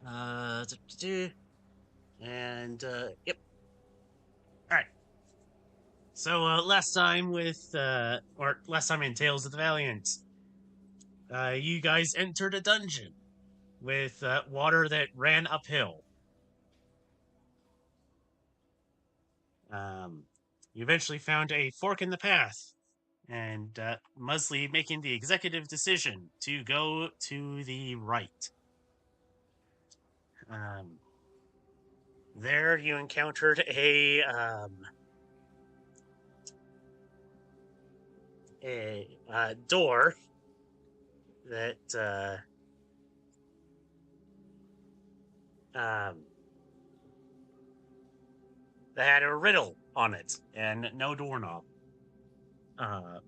Uh, duh, duh, duh. and yep. All right. So last time or last time in Tales of the Valiant, you guys entered a dungeon with water that ran uphill. Um, you eventually found a fork in the path, and Musley making the executive decision to go to the right. Um, there, you encountered a door that um, that had a riddle on it and no doorknob.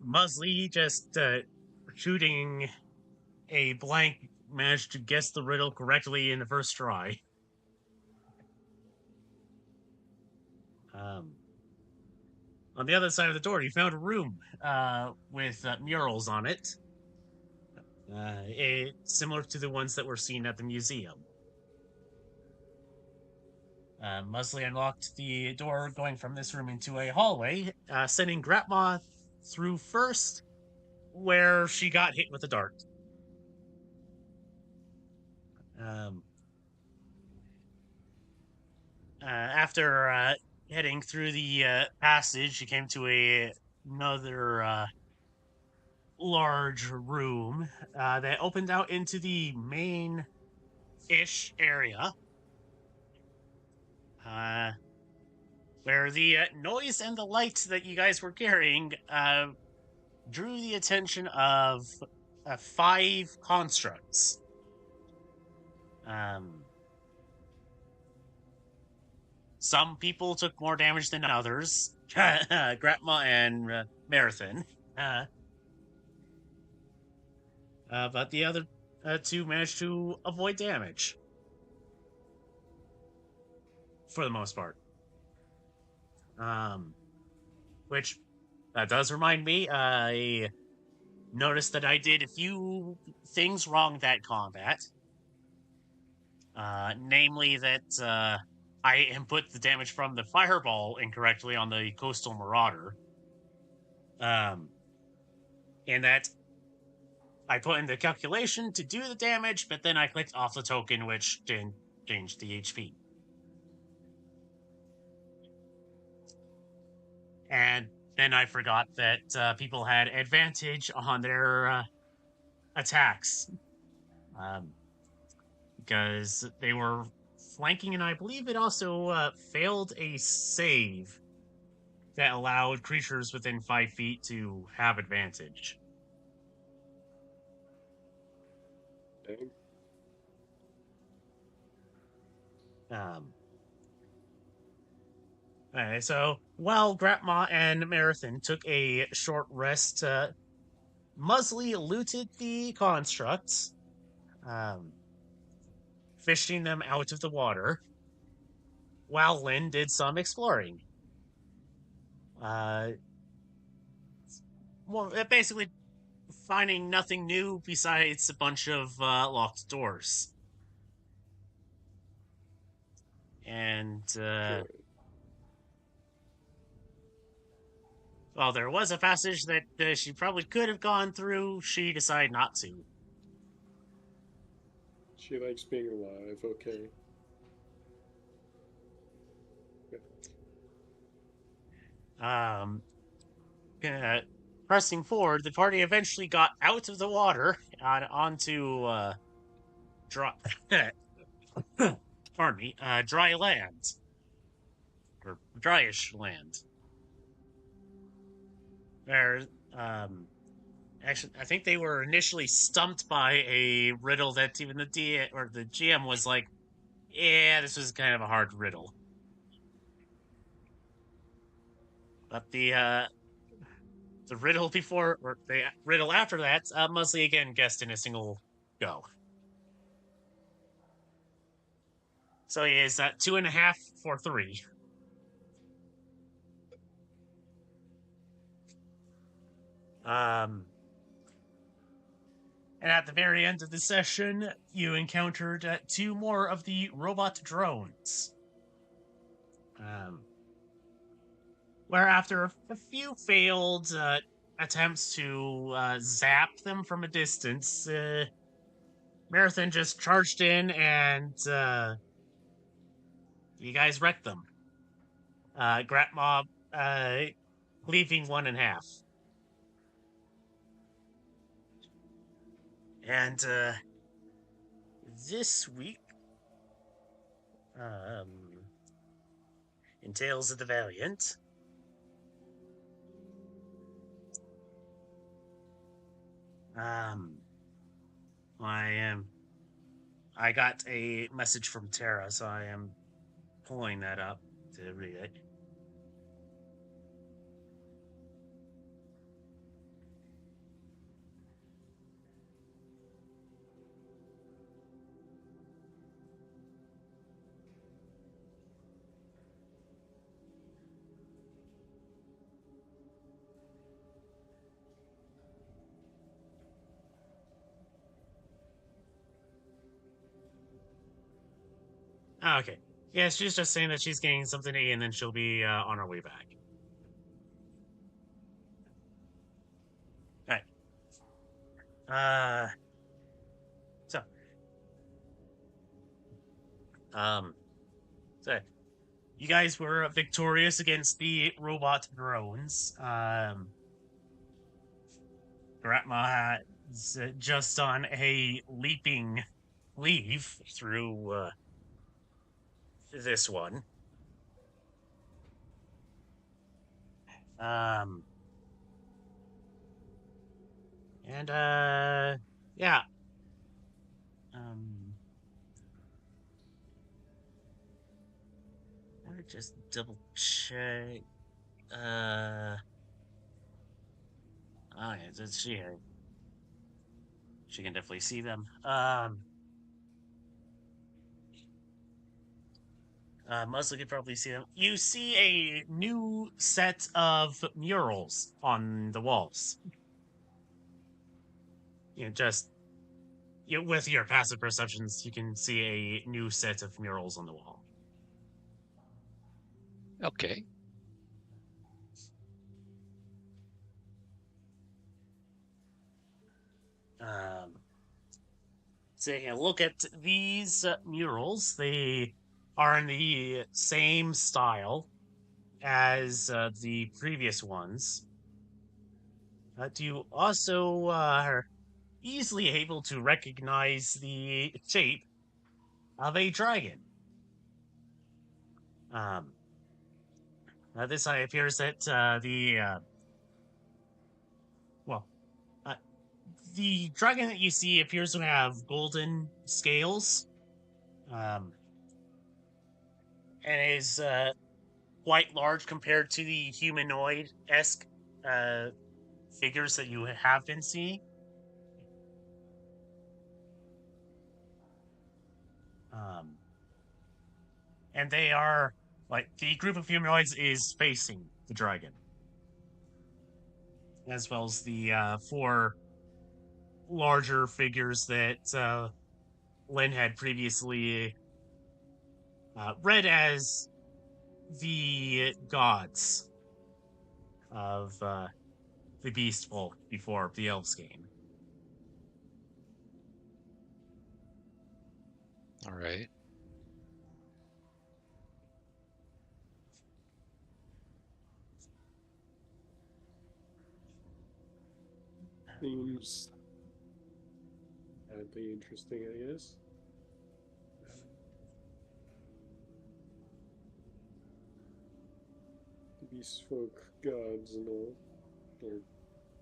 Musley just shooting a blank managed to guess the riddle correctly in the first try. Um, on the other side of the door, you found a room with murals on it, similar to the ones that were seen at the museum. Musley unlocked the door going from this room into a hallway, sending Grandma through first, where she got hit with a dart. Um, after heading through the passage, she came to another large room that opened out into the main ish area, uh, where the noise and the light that you guys were carrying drew the attention of five constructs. Um, some people took more damage than others. Grandma and Marathon. Uh, but the other two managed to avoid damage for the most part. Um, which does remind me, I noticed that I did a few things wrong that combat. Namely, that I input the damage from the fireball incorrectly on the coastal marauder. Um, and that I put in the calculation to do the damage, but then I clicked off the token, which didn't change the HP. And then I forgot that people had advantage on their attacks because they were flanking, and I believe it also failed a save that allowed creatures within 5 feet to have advantage. Dang. Um, so while Grandma and Marathon took a short rest, Musley looted the constructs, um, fishing them out of the water, while Lynn did some exploring. Uh, well, basically finding nothing new besides a bunch of locked doors. And Okay. while there was a passage that she probably could have gone through, she decided not to. She likes being alive. Okay. Um, uh, Pressing forward, the party eventually got out of the water and onto dry, pardon me, dry land or dryish land. There, um, actually, I think they were initially stumped by a riddle that even the GM was like, "Yeah, this was kind of a hard riddle." But the riddle before or the riddle after that, Musley again guessed in a single go. So he is at 2.5 for 3. Um, And at the very end of the session, you encountered two more of the robot drones. Where after a few failed attempts to zap them from a distance, Marathon just charged in and you guys wrecked them. Grat Mob leaving one in half. And this week, in Tales of the Valiant, I got a message from Tara, so I am pulling that up to read it. Oh, okay. Yeah, she's just saying that she's getting something to eat and then she'll be on her way back. All right. So, um, so you guys were victorious against the robot drones. Gratma is just on a leaping leave through this one. And yeah. Let me just double check. Oh yeah, it's she. She can definitely see them. Mostly could probably see them. You see a new set of murals on the walls. Just with your passive perceptions, you can see a new set of murals on the wall. Okay. Taking a look at these murals, they are in the same style as the previous ones. You also are easily able to recognize the shape of a dragon. This appears that the dragon that you see appears to have golden scales, and is quite large compared to the humanoid-esque figures that you have been seeing. And they are the group of humanoids is facing the dragon, as well as the four larger figures that Lynn had previously read as the gods of the Beast Folk before the Elves game. All right. Seems oddly interesting, I guess. Beast folk, gods, and all, or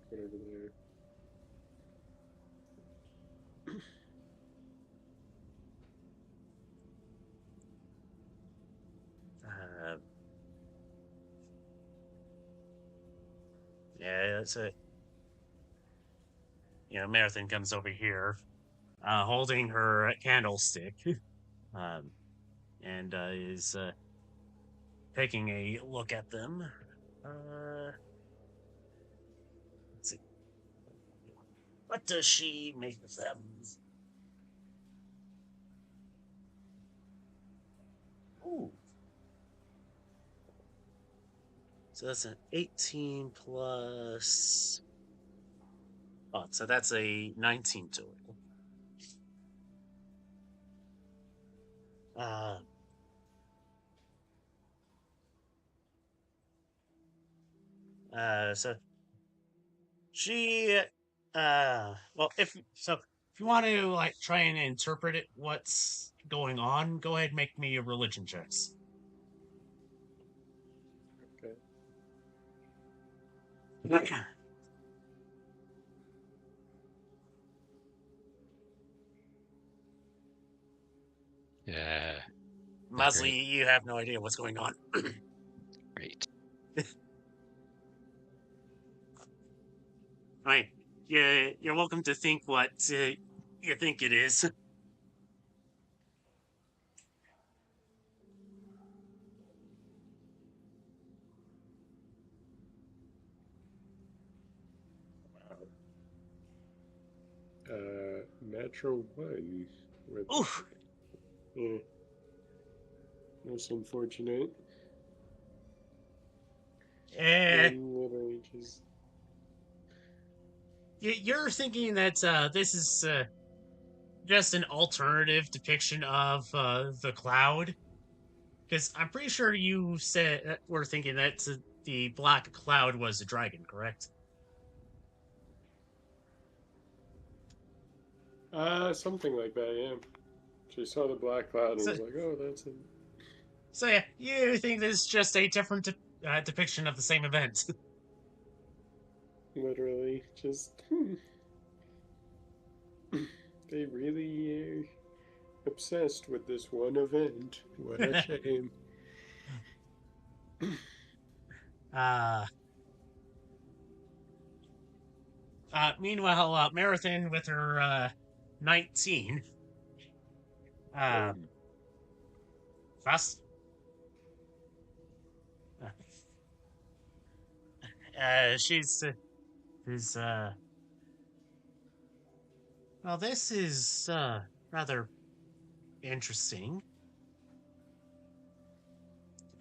whatever they are. Yeah, that's it. Marathon comes over here, holding her candlestick, and is taking a look at them. Let's see. What does she make of them? Ooh. So that's an 18 plus. Oh, so that's a 19 total. Uh, so she, well, if you want to like try and interpret it, what's going on, go ahead and make me a religion checks. Okay. Yeah, not Musley, great. you have no idea what's going on. Great. I mean, you're welcome to think what you think it is. Natural one. With, Oof. yeah, that's unfortunate. Eh, One literally just. you're thinking that this is just an alternative depiction of the cloud? Because I'm pretty sure you said were thinking that the black cloud was a dragon, correct? Something like that, yeah. She saw the black cloud and So, was like, oh, that's it. so yeah, you think this is just a different depiction of the same event? Literally, just. They really are obsessed with this one event. What a shame. uh, meanwhile, Marathon with her 19. Right. Fast. She's is well, this is rather interesting.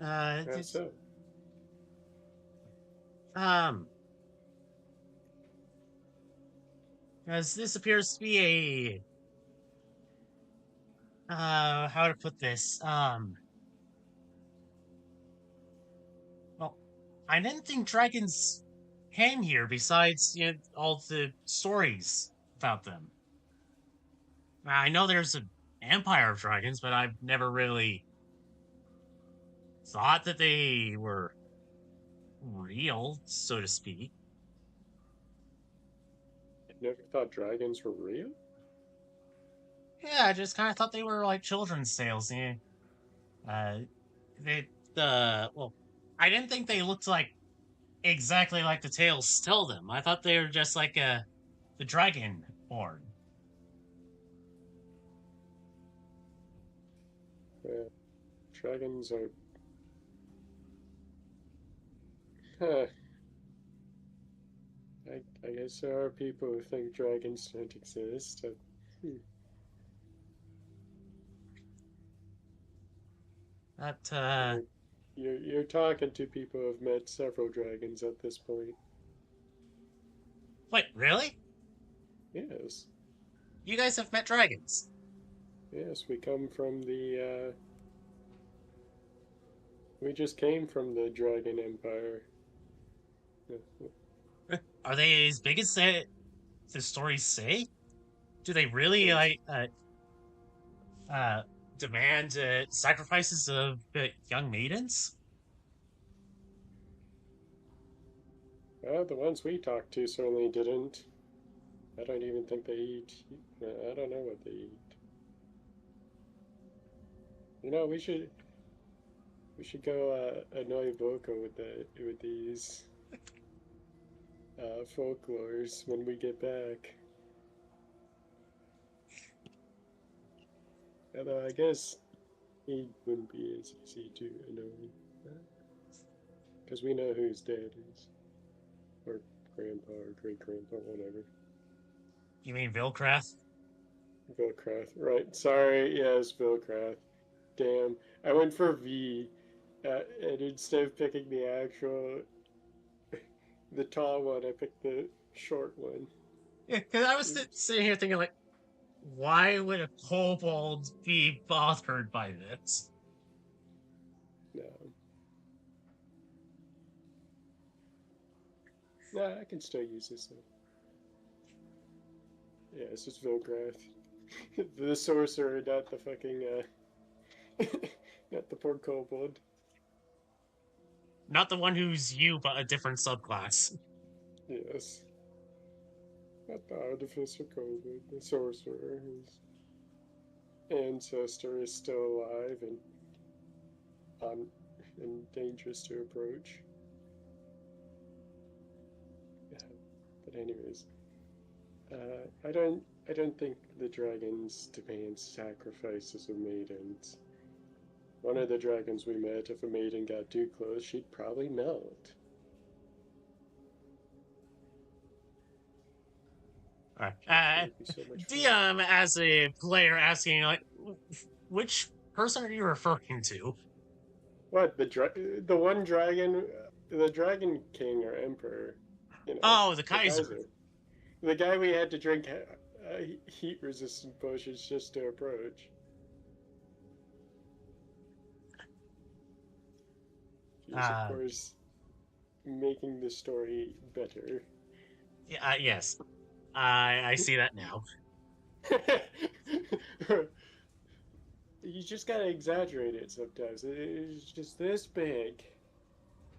How so? Um, as this appears to be a how to put this? Well, I didn't think dragons came here. Besides, all the stories about them. I know there's an empire of dragons, but I've never really thought that they were real, so to speak. I never thought dragons were real? Yeah, I just kind of thought they were like children's tales. Yeah. Uh, they well, I didn't think they looked like exactly like the tales tell them. I thought they were just like the dragon born. Yeah, dragons are. Huh. I guess there are people who think dragons don't exist. Hmm. That You're, you're talking to people who have met several dragons at this point. wait, really? Yes. You guys have met dragons? Yes, we come from the. We just came from the Dragon Empire. Are they as big as the stories say? Do they really There's, like uh demand sacrifices of young maidens? the ones we talked to certainly didn't. I don't even think they eat. I don't know what they eat. You know, we should go annoy Boko with these folklores when we get back. Although I guess he wouldn't be as easy to annoy, because we know whose dad is, or grandpa or great grandpa, whatever. You mean Vilcrath? Vilcrath, right? Sorry, yes, Vilcrath. Damn, I went for V, and instead of picking the actual, the tall one, I picked the short one. Yeah, because I was Oops. sitting here thinking, like, why would a kobold be bothered by this? No, nah, I can still use this though. Yeah, it's just Vilcrath, the sorcerer, not the fucking not the poor kobold. Not the one who's you, but a different subclass. Yes, not the artificer kobold, the sorcerer whose ancestor is still alive and on and dangerous to approach. Yeah, but anyways, I don't think the dragons demand sacrifices of maidens. One of the dragons we met, if a maiden got too close, she'd probably melt. Alright. It would be so much fun. DM as a player asking, like, which person are you referring to? What the one dragon, the dragon king or emperor, you know, Oh, the the Kaiser. Kaiser, the guy we had to drink heat resistant potions just to approach. He's of Uh, course making the story better. yeah, yes. I see that now. You just gotta exaggerate it sometimes. It's just this big,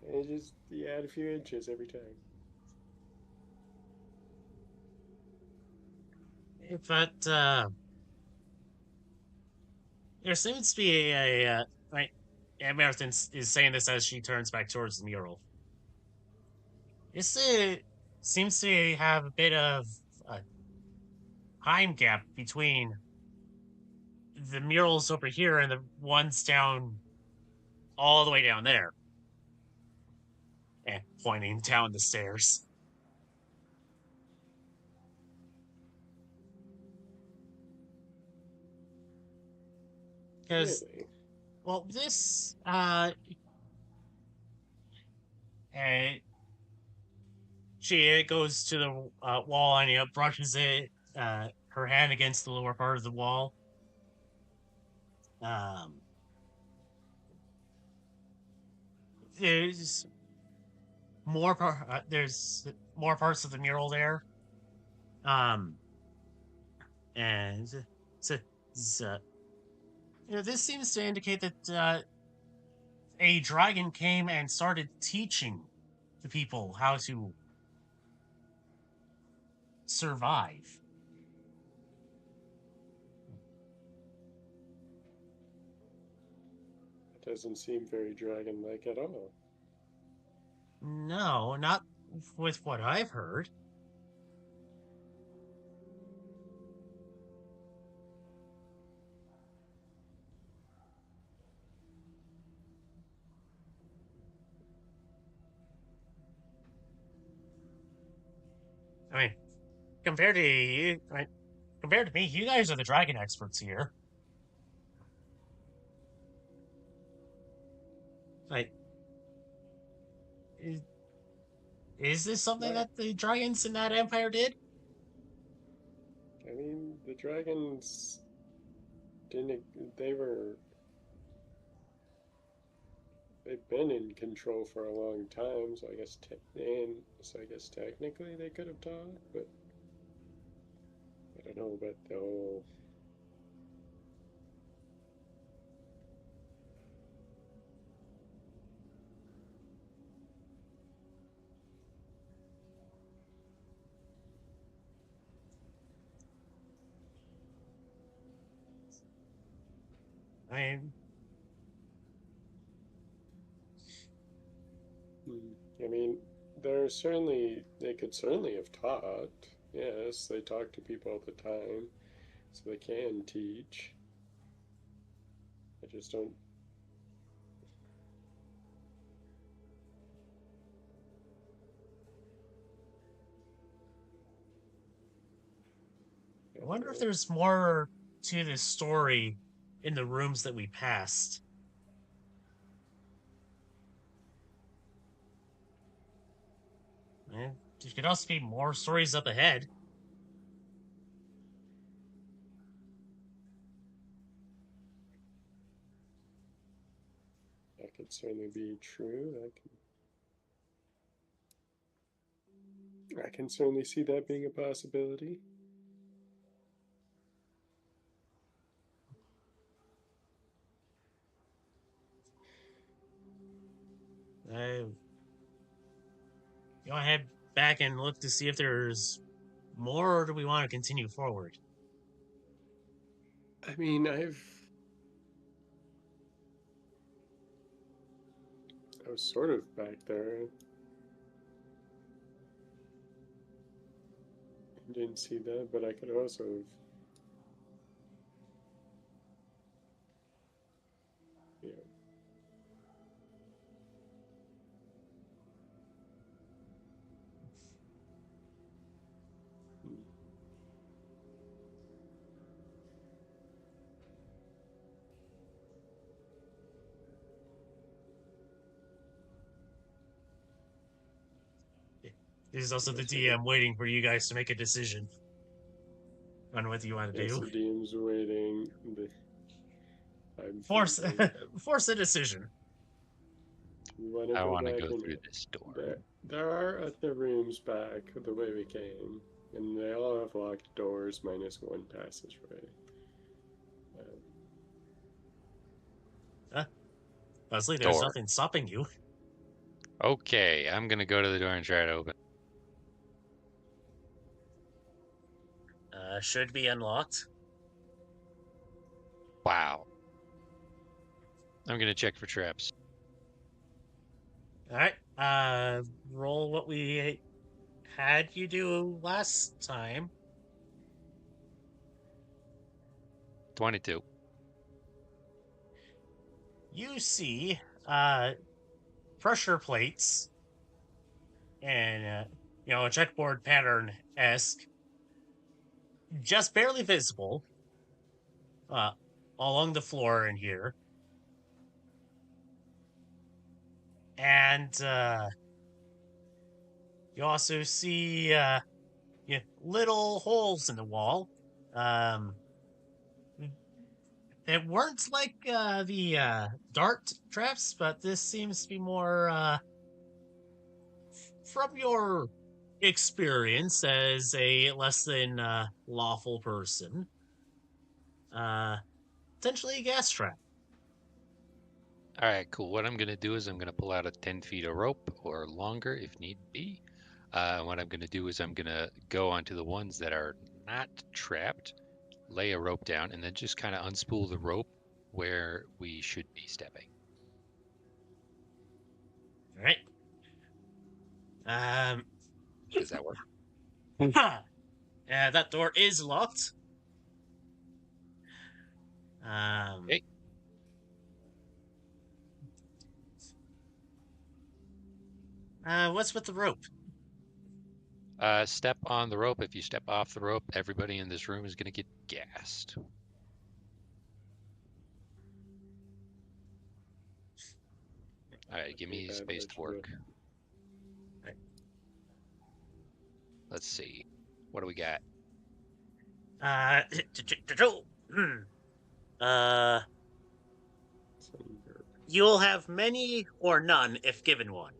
and just you add a few inches every time. But, there seems to be right, Marathon is saying this as she turns back towards the mural. This seems to have a bit of a time gap between the murals over here and the ones down all the way down there. And pointing down the stairs. Because, Really? well, this, uh, she goes to the wall and brushes her hand against the lower part of the wall. Um, there's there's more parts of the mural there. Um, and so, so this seems to indicate that a dragon came and started teaching the people how to survive. It doesn't seem very dragon-like at all. No, not with what I've heard. I mean, compared to you, compared to me, you guys are the dragon experts here. Like, is, is this something What? that the dragons in that empire did? I mean, the dragons didn't. They were. They've been in control for a long time, so I guess. So I guess technically they could have taught, but I don't know about the whole. I mean, I mean, there certainly they could certainly have taught. Yes, they talk to people all the time, so they can teach. I just don't. wonder if there's more to this story in the rooms that we passed. And there could also be more stories up ahead. That could certainly be true. I can certainly see that being a possibility. You want to head back and look to see if there's more, or do we want to continue forward? I mean, I was sort of back there. Didn't see that, but I could also have. Yeah. Hmm. This is also the Yes, we did. DM waiting for you guys to make a decision on what you want to Yes, do. the DM's waiting. I'm Force, thinking. force a decision. We want to I go want to back go in. through this door. There are other rooms back the way we came, and they all have locked doors minus one passageway. Honestly, there's Door. nothing stopping you. Okay, I'm gonna go to the door and try to open. Should be unlocked. Wow. I'm gonna check for traps. All right. Roll what we had you do last time. 22. You see, pressure plates and a checkboard pattern esque, just barely visible, uh, along the floor in here, and you also see little holes in the wall. They weren't like the dart traps, but this seems to be more from your experience as a less than lawful person. Uh, Potentially a gas trap. All right, cool. What I'm gonna do is I'm gonna pull out a 10 feet of rope or longer if need be. What I'm gonna do is I'm gonna go onto the ones that are not trapped, lay a rope down, and then just kind of unspool the rope where we should be stepping. All right. Um, Does that work? that door is locked. Um, Okay. what's with the rope? Step on the rope. If you step off the rope, everybody in this room is gonna get gassed. All right, give me space to work. Right. Let's see. What do we got? uh, you'll have many or none if given one.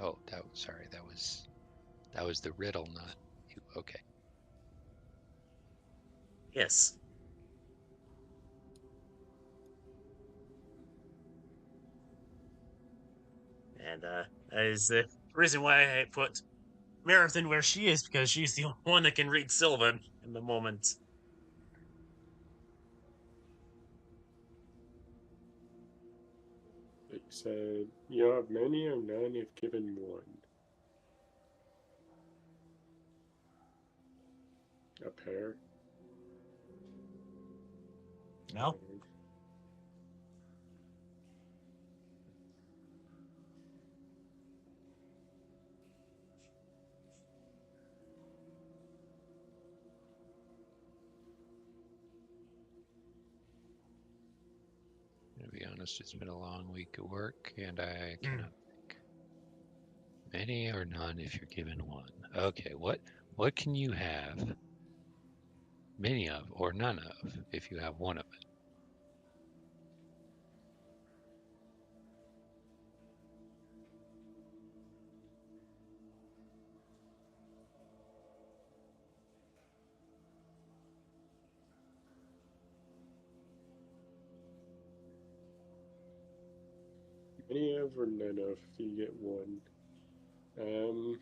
Oh, sorry, that was the riddle, not you. Okay. Yes. And that is the reason why I put Marathon where she is, because she's the only one that can read Sylvan in the moment. You said you have many or none if given one. A pair. No? honest, it's been a long week at work, and I cannot think. Many or none if you're given one. Okay, what can you have many of or none of if you have one of it? Many of or none of if you get one. Um,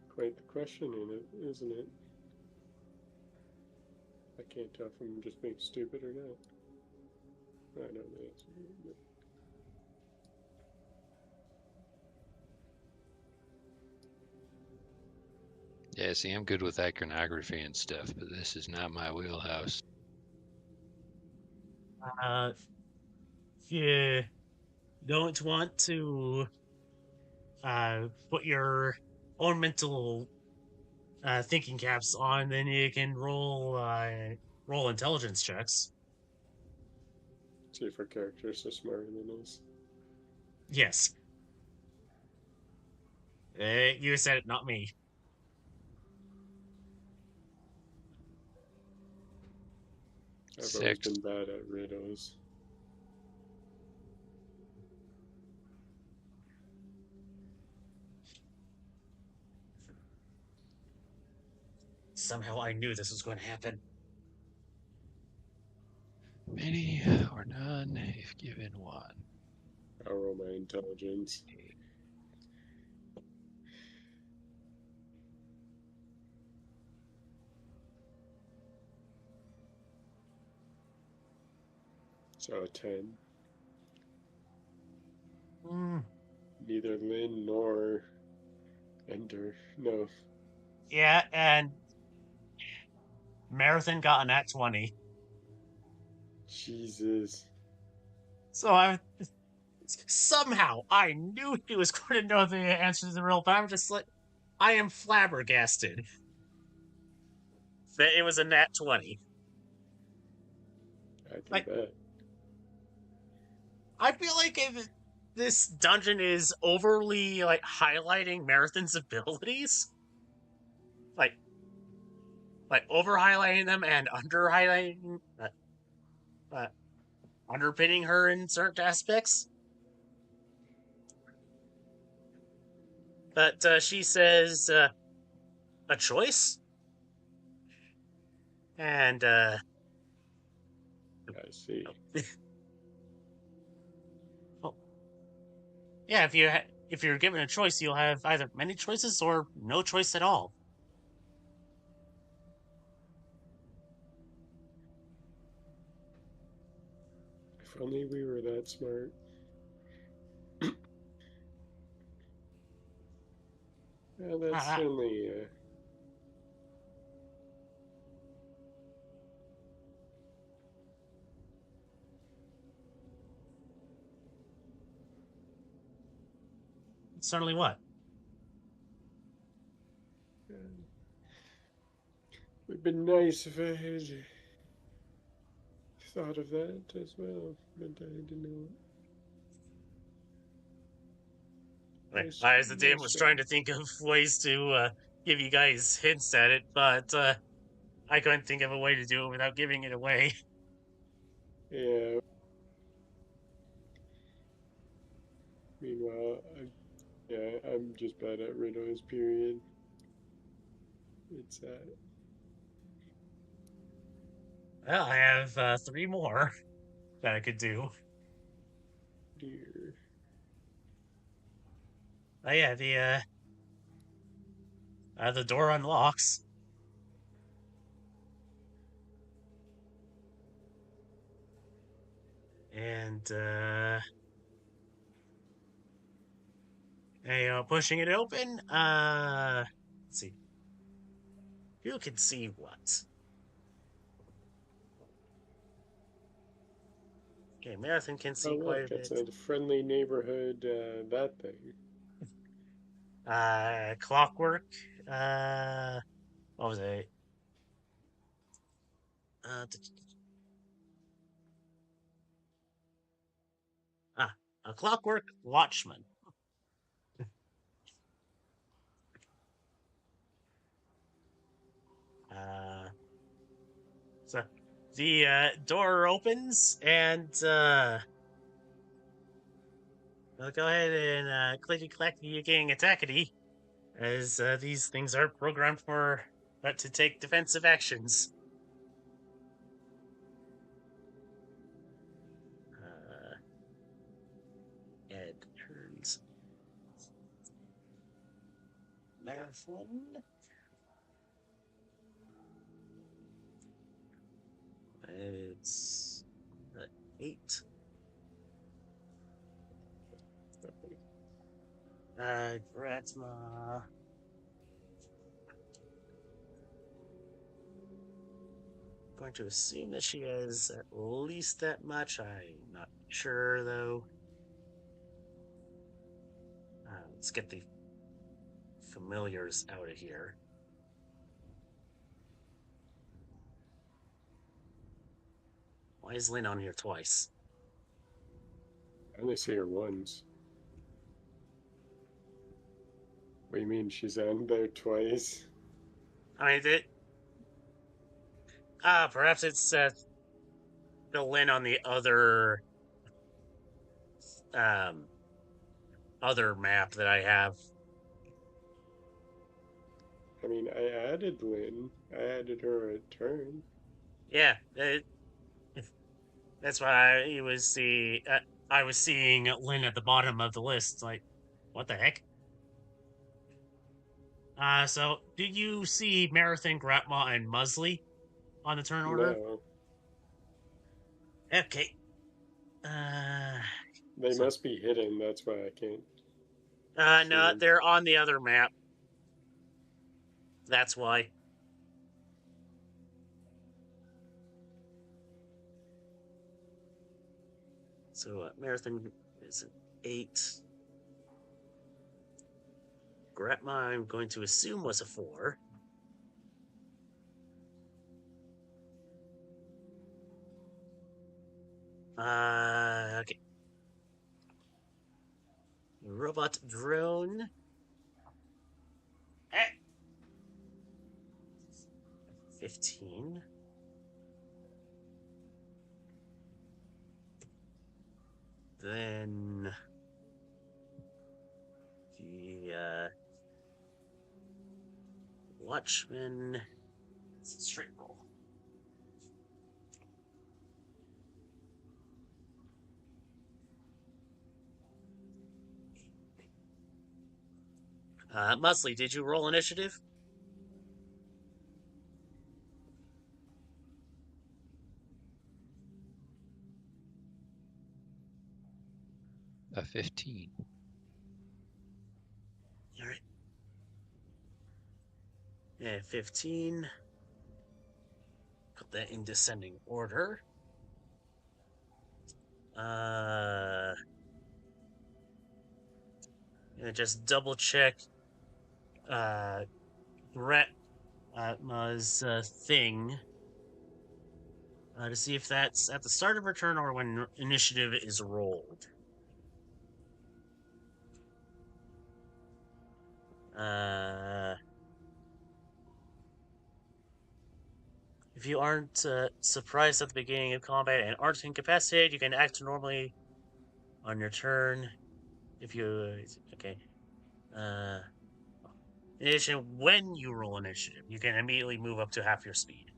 Quite the question in it, isn't it? I can't tell if I'm just being stupid or not. I know the answer. But Yeah, see, I'm good with iconography and stuff, but this is not my wheelhouse. If you don't want to put your own mental thinking caps on, then you can roll intelligence checks. see if our characters are smarter than us. Yes. You said it, not me. I've always 6. been bad at riddles. Somehow I knew this was going to happen. Many or none if given one. I'll roll my intelligence. So a 10. Mm, Neither Lynn nor Ender. No. yeah, and Marathon got an at 20. Jesus. So somehow I knew he was going to know the answer to the riddle, but I'm just like, I am flabbergasted that it was a nat 20. I can Like, bet. I feel like if this dungeon is overly like highlighting Marathon's abilities, like over highlighting them and under highlighting, uh, underpinning her in certain aspects. But she says a choice, and I see. well, yeah, if you're given a choice, you'll have either many choices or no choice at all. If only we were that smart. Well, that's Uh, certainly. Certainly, what? Would have been nice if I had thought of that as well, but I didn't know. Nice, I, as the DM nice was job. trying to think of ways to give you guys hints at it, but I couldn't think of a way to do it without giving it away. Yeah. Meanwhile, I'm just bad at riddles. Period. It's Well, I have 3 more that I could do. dear. Oh yeah, the door unlocks, and pushing it open. Let's see, you can see what. Okay, Marathon can Oh, see quite look, a it's bit. a friendly neighborhood, that thing. Clockwork. What was it? A Clockwork Watchman. Uh, so the door opens, and we'll go ahead and clicky clacky, you getting attackety, as these things are programmed for to take defensive actions. Ed turns. Marathon. It's 8. Gratma. Going to assume that she has at least that much. I'm not sure though. Let's get the familiars out of here. Why is Lynn on here twice? I only see her once. What do you mean she's on there twice? I mean, perhaps it's the Lynn on the um other map that I have. I mean, I added Lynn. I added her a turn. Yeah, that's why it was I was seeing Lynn at the bottom of the list. Like, what the heck? So did you see Marathon, Gratma, and Musley on the turn order? No. Okay. Uh, They so must be hidden, that's why I can't see no, them. they're on the other map. That's why. So Marathon is an 8. Gratma, I'm going to assume was a 4. Okay. Robot drone. 15. Then the Watchman. It's a straight roll. Musley, did you roll initiative? A 15. All right. Yeah, 15. Put that in descending order. Just double check Gretma's thing to see if that's at the start of her turn or when initiative is rolled. If you aren't surprised at the beginning of combat and aren't incapacitated, you can act normally on your turn. If you okay. In addition, when you roll initiative, you can immediately move up to half your speed.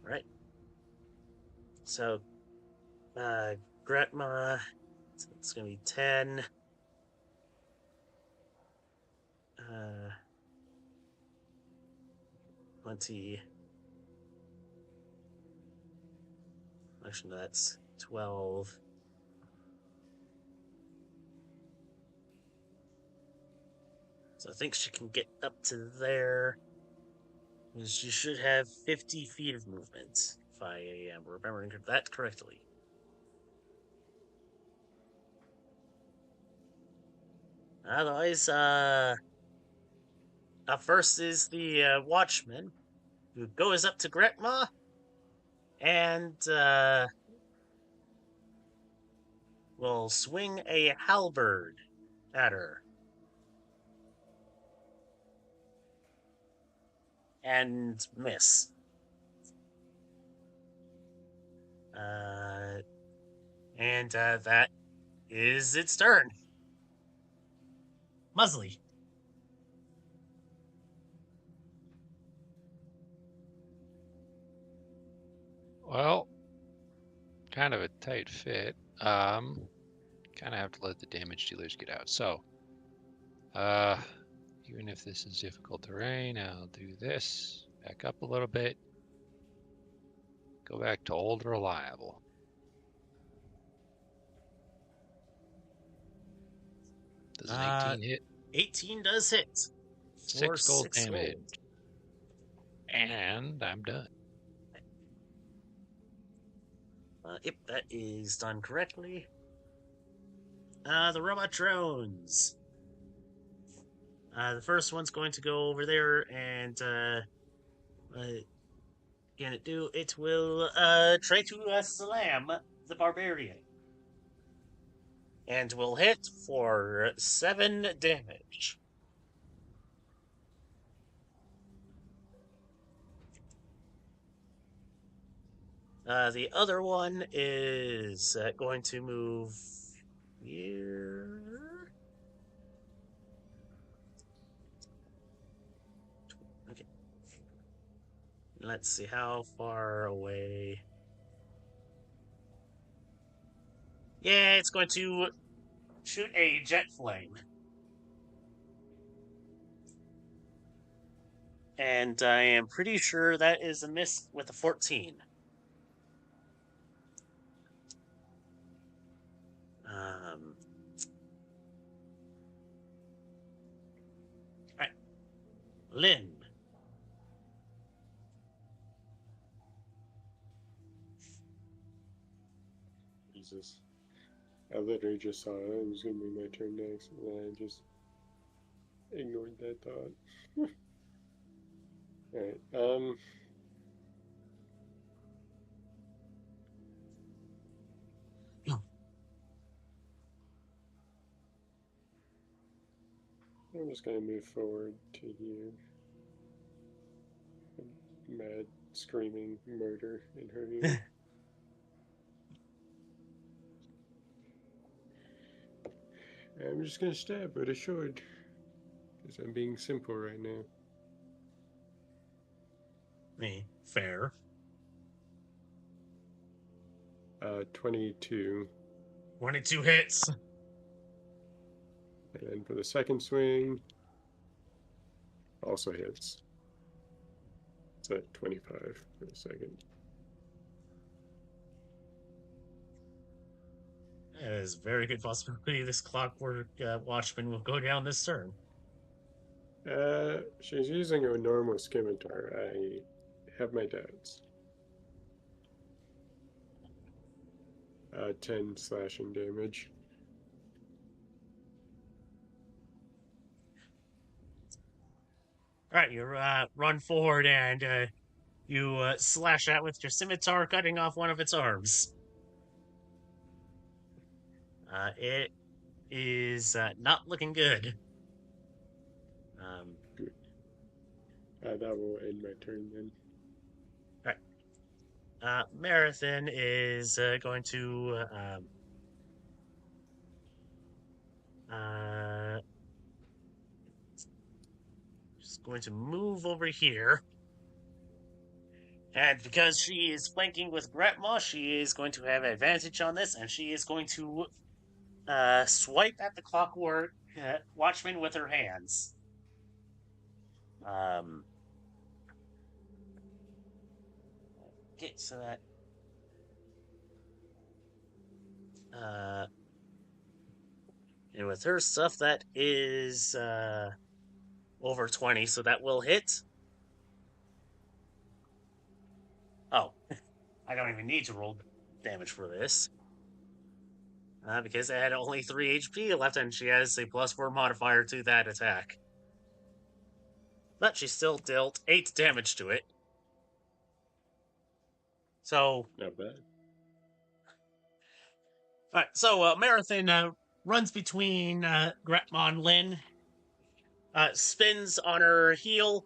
Right. So, Gretma, it's gonna be 10. 20. Actually, that's 12. So I think she can get up to there. She should have 50 feet of movement. if I am remembering that correctly. Otherwise, up first is the watchman, who goes up to Gretma and will swing a halberd at her. And miss. And that is its turn. Musley. Well, kind of a tight fit. Kind of have to let the damage dealers get out. So, even if this is difficult terrain, I'll do this. Back up a little bit. Go back to old reliable. Does an 18 hit? 18 does hit. 6 gold 6 damage. gold. And I'm done. Yep, that is done correctly. The robot drones. The first one's going to go over there and can it do? It will try to slam the barbarian. And will hit for 7 damage. The other one is going to move here. Okay. Let's see how far away. Yeah, it's going to shoot a jet flame. And I am pretty sure that is a miss with a 14. Alright. Lynn. Jesus. I literally just saw it was going to be my turn next, and then I just ignored that thought. Alright, I'm just going to move forward to here. Mad screaming murder in her ear. I'm just going to stab with a sword. Because I'm being simple right now. Me. Fair. 22. 22 hits. And for the second swing, also hits. It's at 25 for the second. There's a very good possibility this clockwork watchman will go down this turn. She's using a normal scimitar. I have my doubts. 10 slashing damage. All right, you run forward and you slash out with your scimitar, cutting off one of its arms. It is not looking good. Good. That will end my turn then. All right. Marathon is going to just going to move over here. And because she is flanking with Gretma, she is going to have advantage on this, and she is going to swipe at the clockwork watchman with her hands. Okay, so that and with her stuff, that is over 20, so that will hit. Oh. I don't even need to roll damage for this. Because I had only 3 HP left, and she has a +4 modifier to that attack. But she still dealt 8 damage to it. So, Not bad. alright, so Marathon runs between Gretma and Lynn, spins on her heel,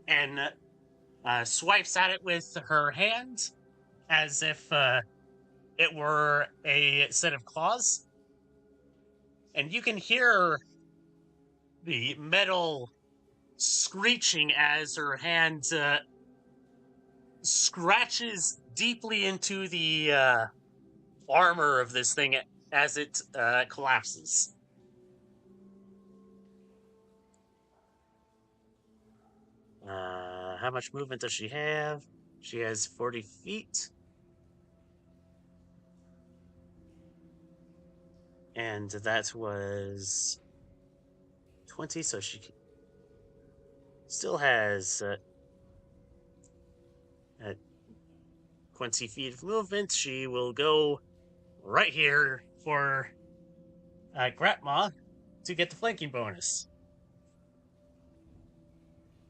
and swipes at it with her hand as if it were a set of claws. And you can hear the metal screeching as her hand scratches deeply into the armor of this thing as it collapses. How much movement does she have? She has 40 feet. And that was 20, so she still has 20 feet of movement. She will go right here for Gratma to get the flanking bonus.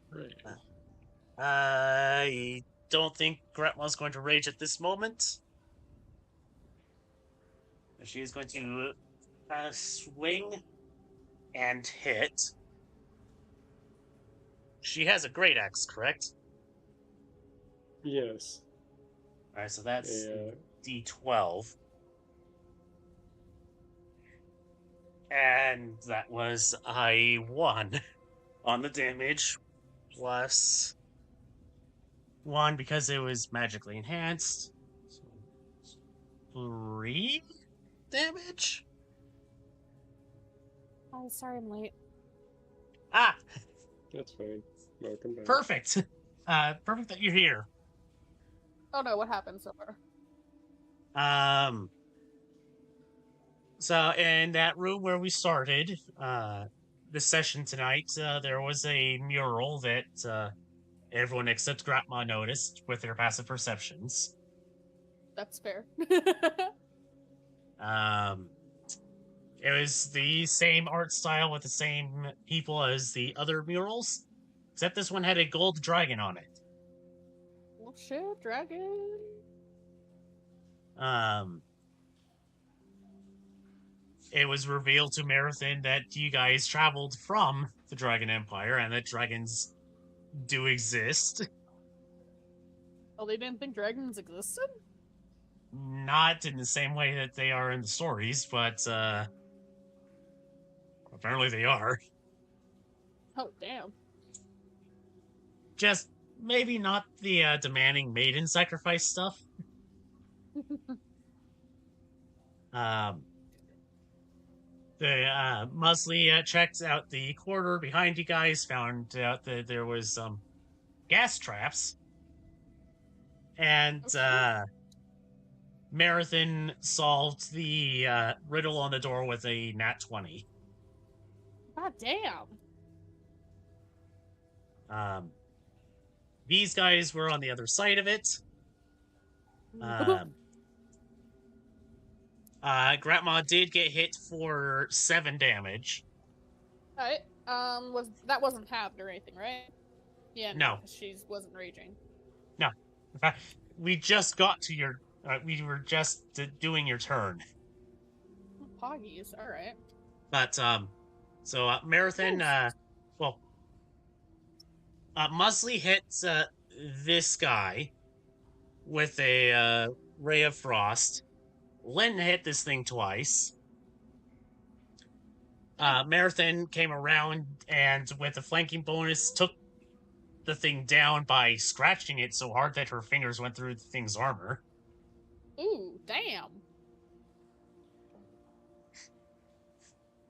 Right. I don't think Gretma's going to rage at this moment. She is going to swing and hit. She has a great axe, correct? Yes. All right, so that's Yeah. D12. And that was a 1 on the damage, plus 1 because it was magically enhanced. So 3 damage? Oh, sorry I'm late. Ah, That's fine. Welcome back. perfect. Perfect that you're here. Oh no, what happened so far? So in that room where we started the session tonight, there was a mural that everyone except Gratma noticed with their passive perceptions. That's fair. It was the same art style with the same people as the other murals, except this one had a gold dragon on it. Oh shit, dragon. It was revealed to Marathon that you guys traveled from the Dragon Empire and that dragons do exist. Oh, they didn't think dragons existed? Not in the same way that they are in the stories, but apparently they are. Oh, damn. Just maybe not the demanding maiden sacrifice stuff. The Musley checked out the corridor behind you guys, found out that there was some gas traps, and Marathon solved the riddle on the door with a nat 20. God damn. These guys were on the other side of it. Grandma did get hit for 7 damage. Alright. Wasn't halved or anything, right? Yeah, No. She wasn't raging. No. In fact, we just got to your... we were just doing your turn. Poggies, alright. But, so, Marathon, Musley hits this guy with a Ray of Frost. Lynn hit this thing twice. Marathon came around and, with a flanking bonus, took the thing down by scratching it so hard that her fingers went through the thing's armor. Ooh, damn.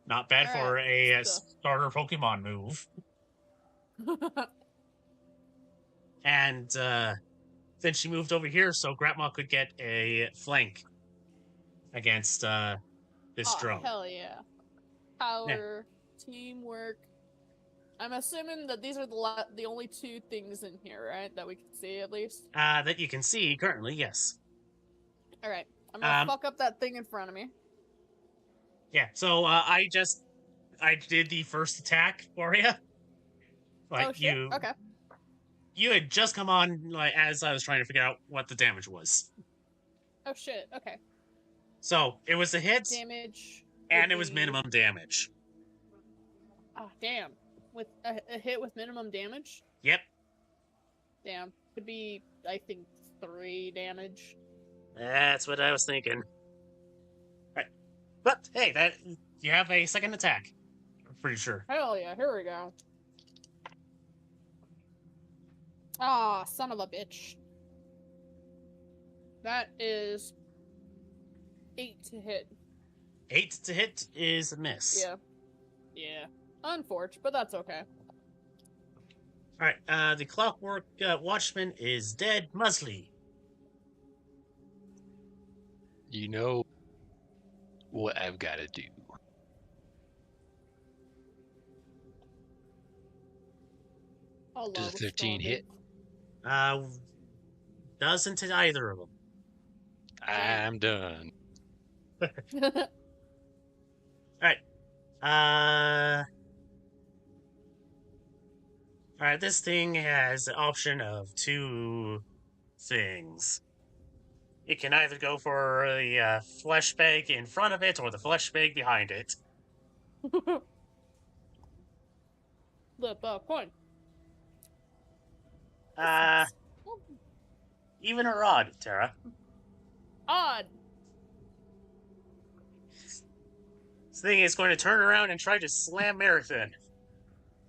Not bad for a starter Pokemon move. And then she moved over here so Grandma could get a flank against this drone. Hell yeah. Power, teamwork. I'm assuming that these are the only two things in here, right? That we can see at least. That you can see currently, yes. All right, I'm gonna Um, fuck up that thing in front of me. Yeah, so I did the first attack for you. Like Oh shit. Okay. you had just come on like as I was trying to figure out what the damage was. Oh shit. Okay. So it was a hit, Damage. and it was minimum damage. Ah, damn. With a hit with minimum damage. Yep, Damn. Could be, I think, 3 damage. that's what I was thinking. Right, but hey, that you have a second attack. I'm pretty sure. Hell yeah. Here we go. Ah, son of a bitch. That is 8 to hit. 8 to hit is a miss. Yeah. Yeah. Unfortunate, but that's okay. All right. The Clockwork Watchman is dead. Musley. You know what I've got to do. Allah Does a 13 hit? Doesn't hit either of them. I'm done. All right. All right. This thing has an option of 2 things. It can either go for the flesh bag in front of it or the flesh bag behind it. Flip a coin. Even or odd, Tara. Odd. This thing is going to turn around and try to slam Marathon.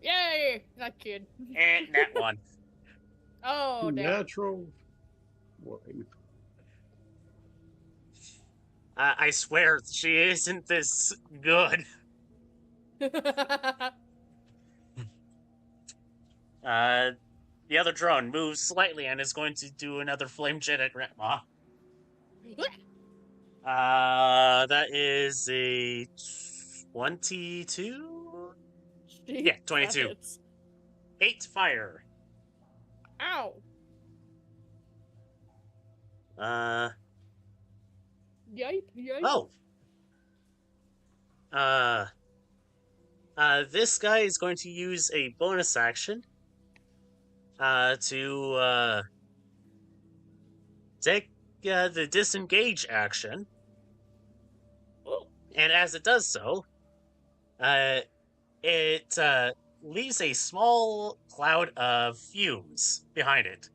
Yay! That kid. And that one. Oh, damn. Natural 1. I swear, she isn't this good. The other drone moves slightly and is going to do another flame jet at Grandma. That is a 22? Yeah, 22. 8 fire. Ow. Yipe, yipe. Oh. This guy is going to use a bonus action to take the disengage action. And as it does so, it leaves a small cloud of fumes behind it.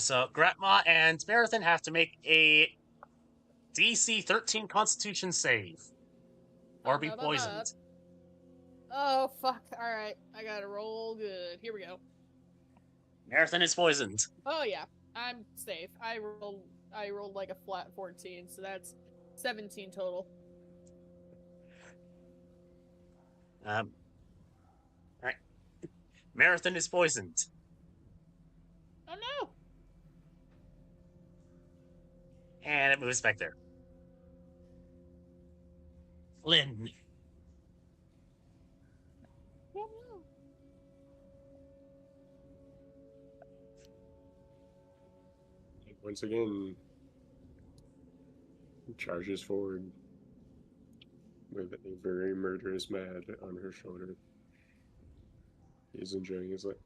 So Gratma and Marathon have to make a DC 13 Constitution save. Or be poisoned. Oh, fuck. Alright. I gotta roll good. Here we go. Marathon is poisoned. Oh, yeah. I'm safe. I rolled like a flat 14, so that's 17 total. Alright. Marathon is poisoned. Oh, no! And it moves back there. Lynn. Oh, no. Once again, charges forward with a very murderous mad on her shoulder. He's enjoying his life.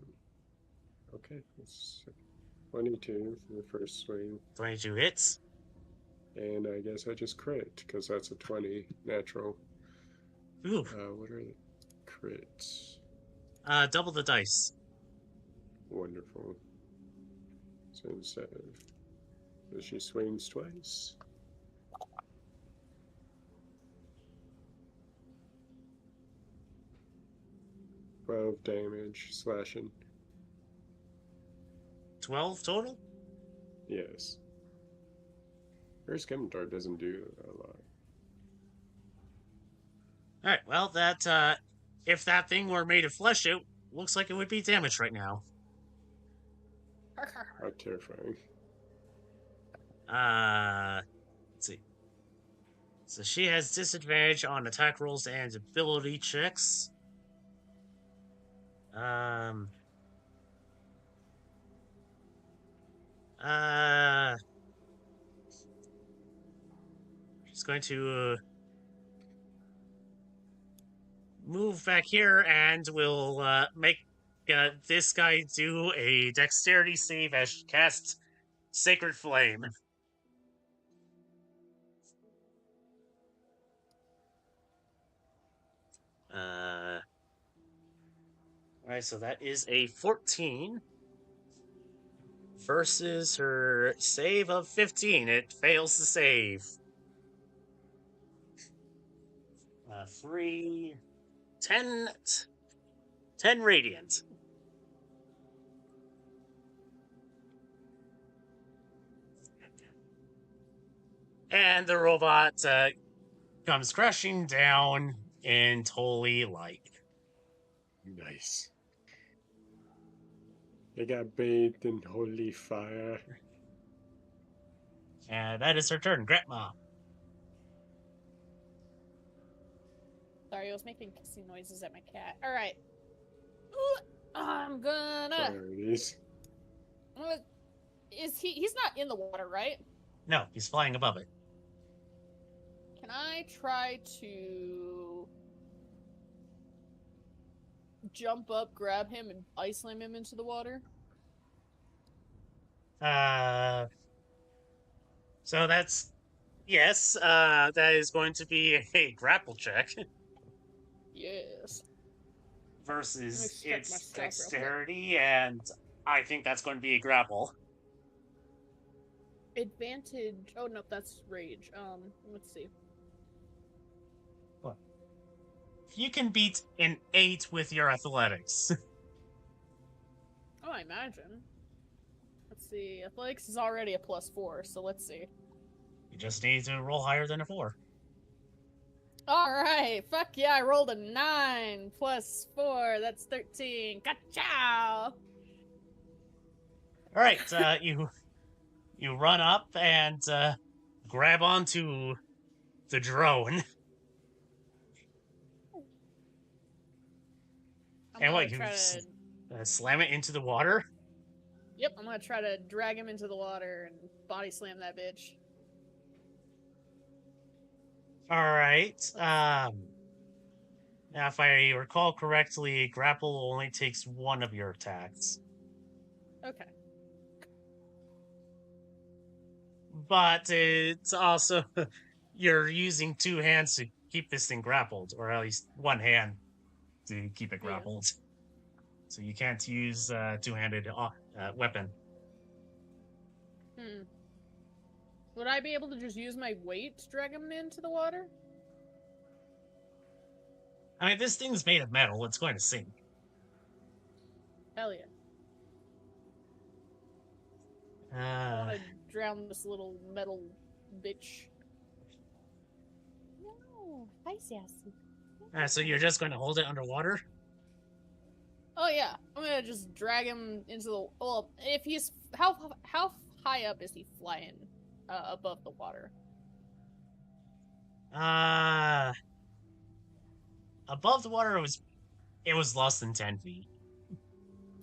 Okay, it's 22 for the first swing. 22 hits. And I guess I just crit, because that's a 20 natural. Ooh. What are the crits? Double the dice. Wonderful. So instead of... So she swings twice. Twelve damage, slashing. 12 total? Yes. Her scimitar doesn't do a lot. Alright, well, that, if that thing were made of flesh, it looks like it would be damaged right now. How terrifying. Let's see. So she has disadvantage on attack rolls and ability checks. Um. Uh. Just going to move back here, and we'll make this guy do a dexterity save as she casts Sacred Flame. Alright, so that is a 14 versus her save of 15. It fails to save. 10 radiant. And the robot comes crashing down in holy light. Nice. They got bathed in holy fire. And that is her turn. Grandma. Sorry, I was making kissing noises at my cat. All right. I'm gonna. Priorities. Is he's not in the water, right? No, he's flying above it. Can I try to jump up, grab him, and ice slam him into the water? So that's yes. That is going to be a grapple check Yes. versus Let me check my its stuff real quick. dexterity, and I think that's going to be a grapple. Advantage. Oh no, that's rage. Let's see. You can beat an 8 with your athletics. Oh, I imagine. Let's see. Athletics is already a +4, so let's see. You just need to roll higher than a 4. All right. Fuck yeah! I rolled a 9 + 4. That's 13. Ka-chow! All right, you run up and grab onto the drone. And what, you slam it into the water? Yep, I'm gonna try to drag him into the water and body slam that bitch. Alright, now if I recall correctly, grapple only takes one of your attacks. Okay. But it's also, you're using 2 hands to keep this thing grappled, or at least one hand to keep it grappled. Yeah. So you can't use two-handed weapon. Would I be able to just use my weight to drag him into the water? I mean, this thing's made of metal. It's going to sink. Hell yeah. I want to drown this little metal bitch. No, hi, Sassy. So you're just going to hold it underwater? Oh yeah, I'm gonna just drag him into the. Well, if he's how high up is he flying above the water? Above the water, it was less than 10 feet.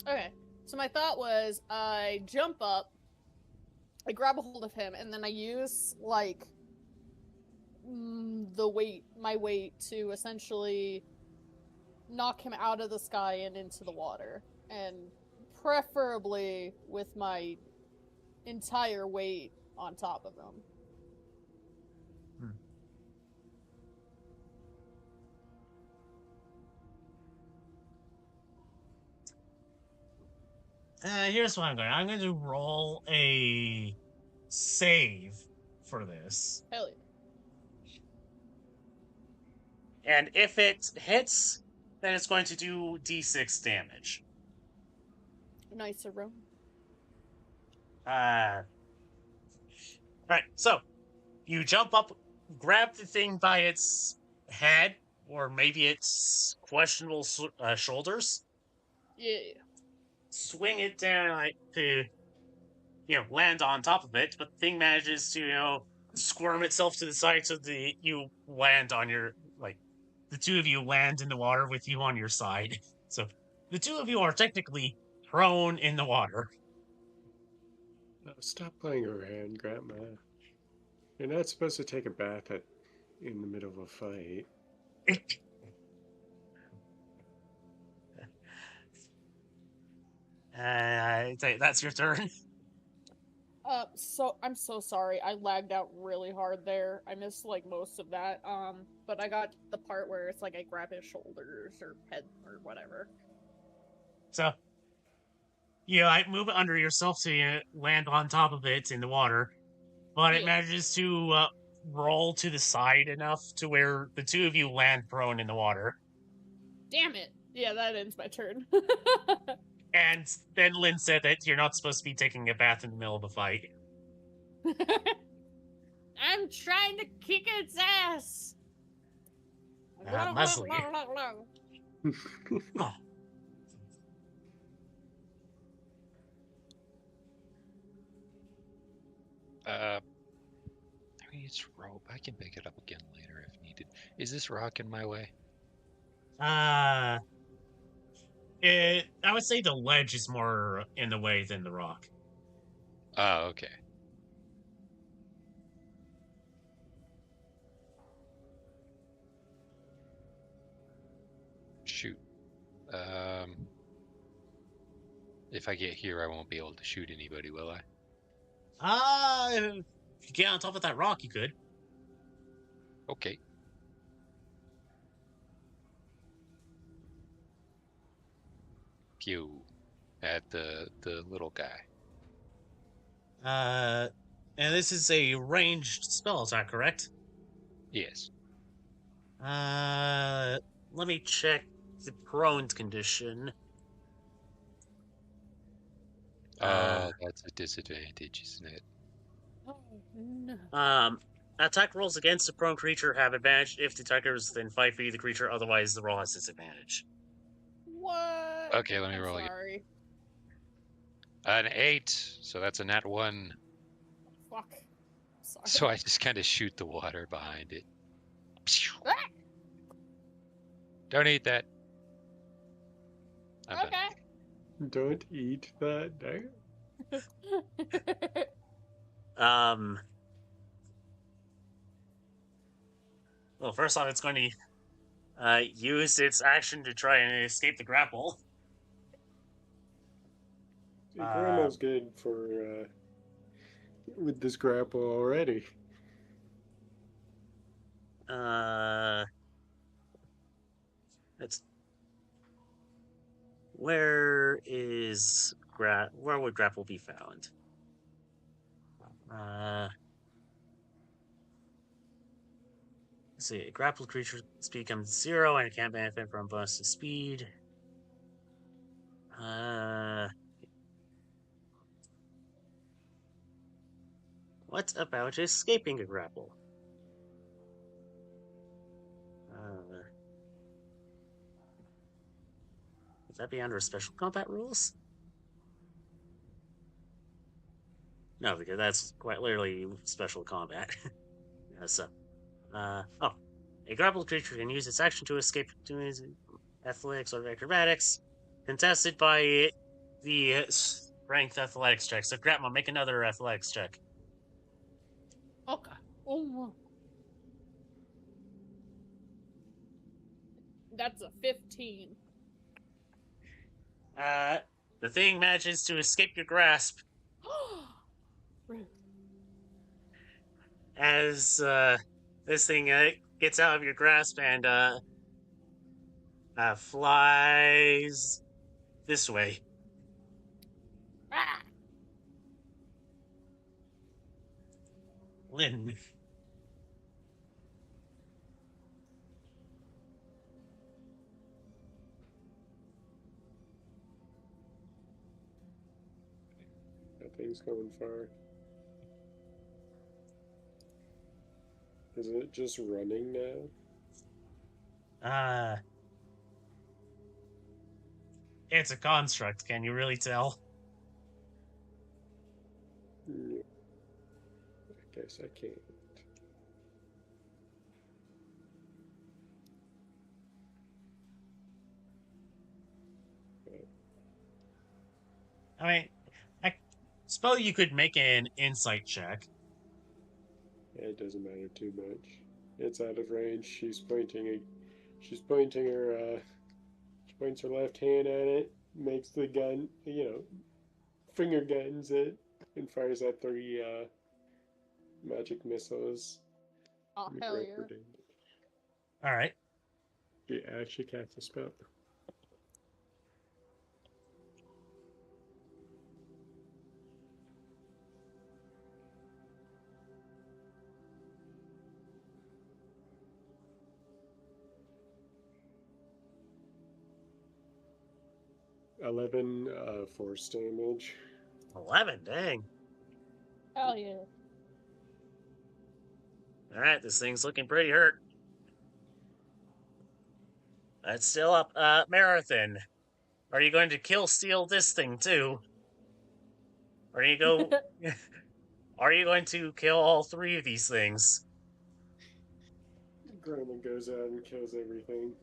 Okay, so my thought was I jump up, I grab a hold of him, and then I use like my weight to essentially knock him out of the sky and into the water, and preferably with my entire weight on top of him. Here's what I'm going. I'm going to roll a save for this. Hell yeah. And if it hits, then it's going to do d6 damage. Nice room. Alright, so you jump up, grab the thing by its head, or maybe its questionable shoulders. Yeah. Swing it down to, land on top of it, but the thing manages to, squirm itself to the side so you land on your, the two of you land in the water with you on your side. So the two of you are technically prone in the water. Oh, stop playing around, Grandma. You're not supposed to take a bath in the middle of a fight. That's your turn. So I'm so sorry. I lagged out really hard there. I missed like most of that. But I got the part where it's like I grab his shoulders or head or whatever. So, I move it under yourself to land on top of it in the water, but it Yeah. manages to roll to the side enough to where the two of you land prone in the water. Damn it. Yeah, that ends my turn. And then Lynn said that you're not supposed to be taking a bath in the middle of a fight. I'm trying to kick its ass. Muzzle you. Oh. I mean, it's rope. I can pick it up again later if needed. Is this rock in my way? I would say the ledge is more in the way than the rock. Oh, okay. Shoot. If I get here, I won't be able to shoot anybody, will I? If you get on top of that rock, you could. Okay. Pew. At the little guy. And this is a ranged spell attack, correct? Yes. Let me check the prone condition. That's a disadvantage, isn't it? Oh, no. Attack rolls against a prone creature have advantage if the attacker is within 5 feet of the creature, otherwise the roll has disadvantage. What? Okay, let me roll again. Sorry. An 8, so that's a nat 1. Fuck. Sorry. So I just kind of shoot the water behind it. Ah! Don't eat that. I'm done. Okay. Don't eat that. No. Well, first off, it's going to use its action to try and escape the grapple. Grandma's good for with this grapple already. It's where would grapple be found? Let's see. A grappled creature speed comes 0 and it can't benefit from bonus to speed. What about escaping a grapple? Would that be under special combat rules? No, because that's quite literally special combat. A grappled creature can use its action to escape doing athletics or acrobatics, contested by the strength athletics check. So, Grandma, make another athletics check. Okay. Oh. That's a 15. The thing manages to escape your grasp as this thing gets out of your grasp and flies this way. Ah! Lynn. That thing's going far. Is it just running now? It's a construct. Can you really tell? Yeah. I guess I can't. I mean, I suppose you could make an insight check. It doesn't matter too much. It's out of range. She's pointing her. She points her left hand at it, makes the gun, finger guns it, and fires at 3 magic missiles. Oh, Make hell roll yeah. for damage. All right. She actually casts a spell. Force damage. 11. Dang. Hell yeah. All right, this thing's looking pretty hurt. It's still up. Marathon, are you going to steal this thing too? Or are you are you going to kill all 3 of these things? Grandma goes out and kills everything.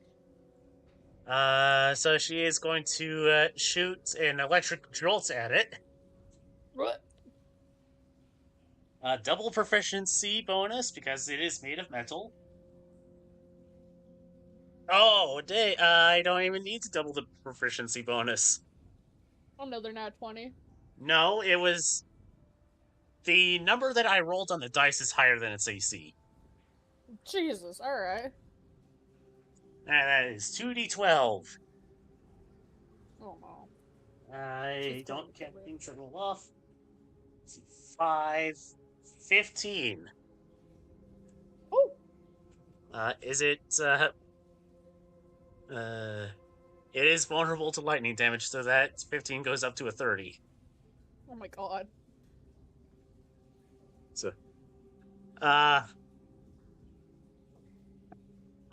So she is going to shoot an electric jolt at it. What? Double proficiency bonus because it is made of metal. Oh, dang. I don't even need to double the proficiency bonus. Oh no, they're not 20. No, it was... The number that I rolled on the dice is higher than its AC. Jesus, alright. That is 2d12. Oh no. I Just don't don't get things to roll off. 5, 15. Oh! Is it, it is vulnerable to lightning damage, so that 15 goes up to a 30. Oh my god. So, oh!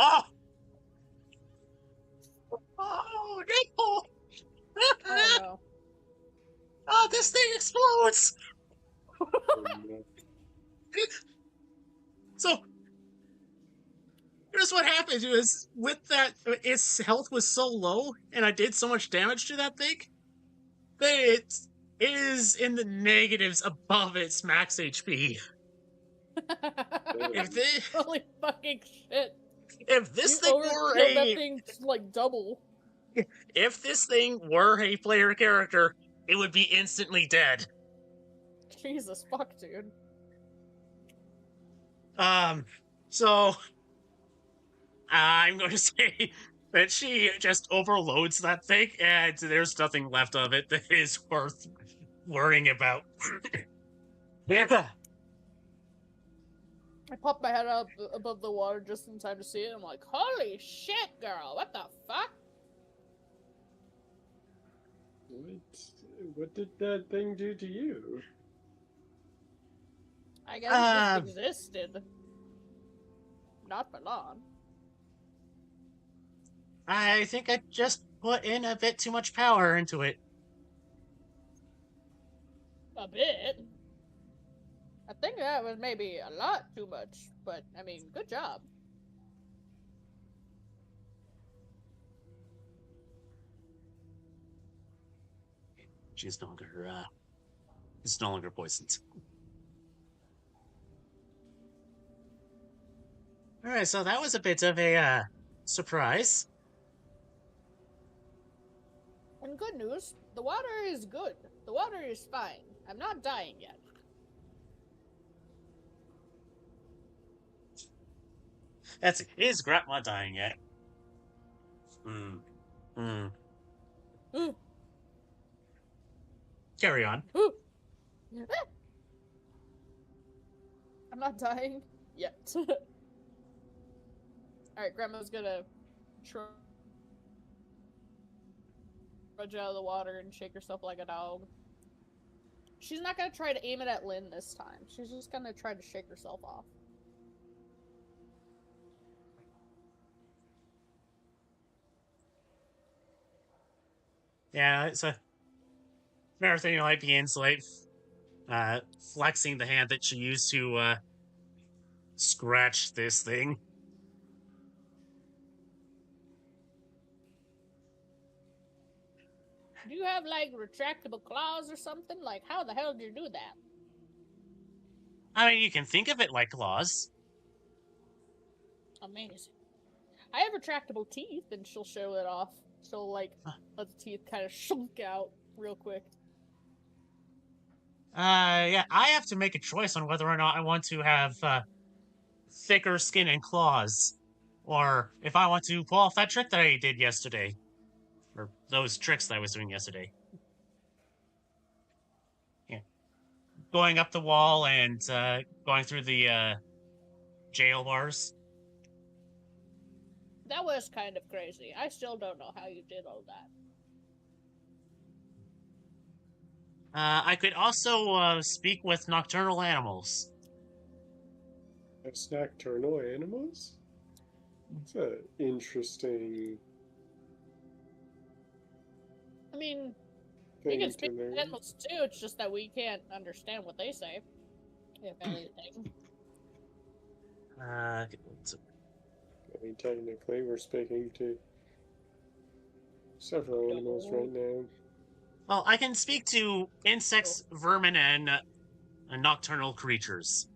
Oh, no! Oh no. Oh, this thing explodes! So, here's what happened is, with that, its health was so low, and I did so much damage to that thing, that it is in the negatives above its max HP. If this, Holy fucking shit. if this You thing were overkilled that a, thing like double. if this thing were a player character, it would be instantly dead. Jesus fuck, dude. So I'm going to say that she just overloads that thing, and there's nothing left of it that is worth worrying about. Yeah. I popped my head up above the water just in time to see it. I'm like, holy shit, girl, what the fuck? What did that thing do to you? I guess it just existed. Not for long. I think I just put in a bit too much power into it. A bit. I think that was maybe a lot too much, but I mean, good job. She's no longer, it's no longer poisoned. Alright, so that was a bit of a, surprise. And good news, the water is good. The water is fine. I'm not dying yet. That's it. Is Grandma dying yet? Carry on. I'm not dying yet. Alright, Grandma's gonna trudge out of the water and shake herself like a dog. She's not gonna try to aim it at Lynn this time. She's just gonna try to shake herself off. Yeah, so Marathon might be insulate, flexing the hand that she used to scratch this thing. Do you have, like, retractable claws or something? Like, how the hell do you do that? I mean, you can think of it like claws. Amazing. I have retractable teeth, and she'll show it off. She'll, like, let the teeth kind of shunk out real quick. Yeah, I have to make a choice on whether or not I want to have thicker skin and claws, or if I want to pull off that trick that I did yesterday, or those tricks that I was doing yesterday. Yeah, going up the wall and going through the jail bars. That was kind of crazy. I still don't know how you did all that. I could also speak with nocturnal animals. That's nocturnal animals? That's an interesting I mean, we thing can to speak to learn. animals too, it's just that we can't understand what they say. If anything. I mean, technically, we're speaking to several animals right now. Well, I can speak to insects, vermin, and nocturnal creatures.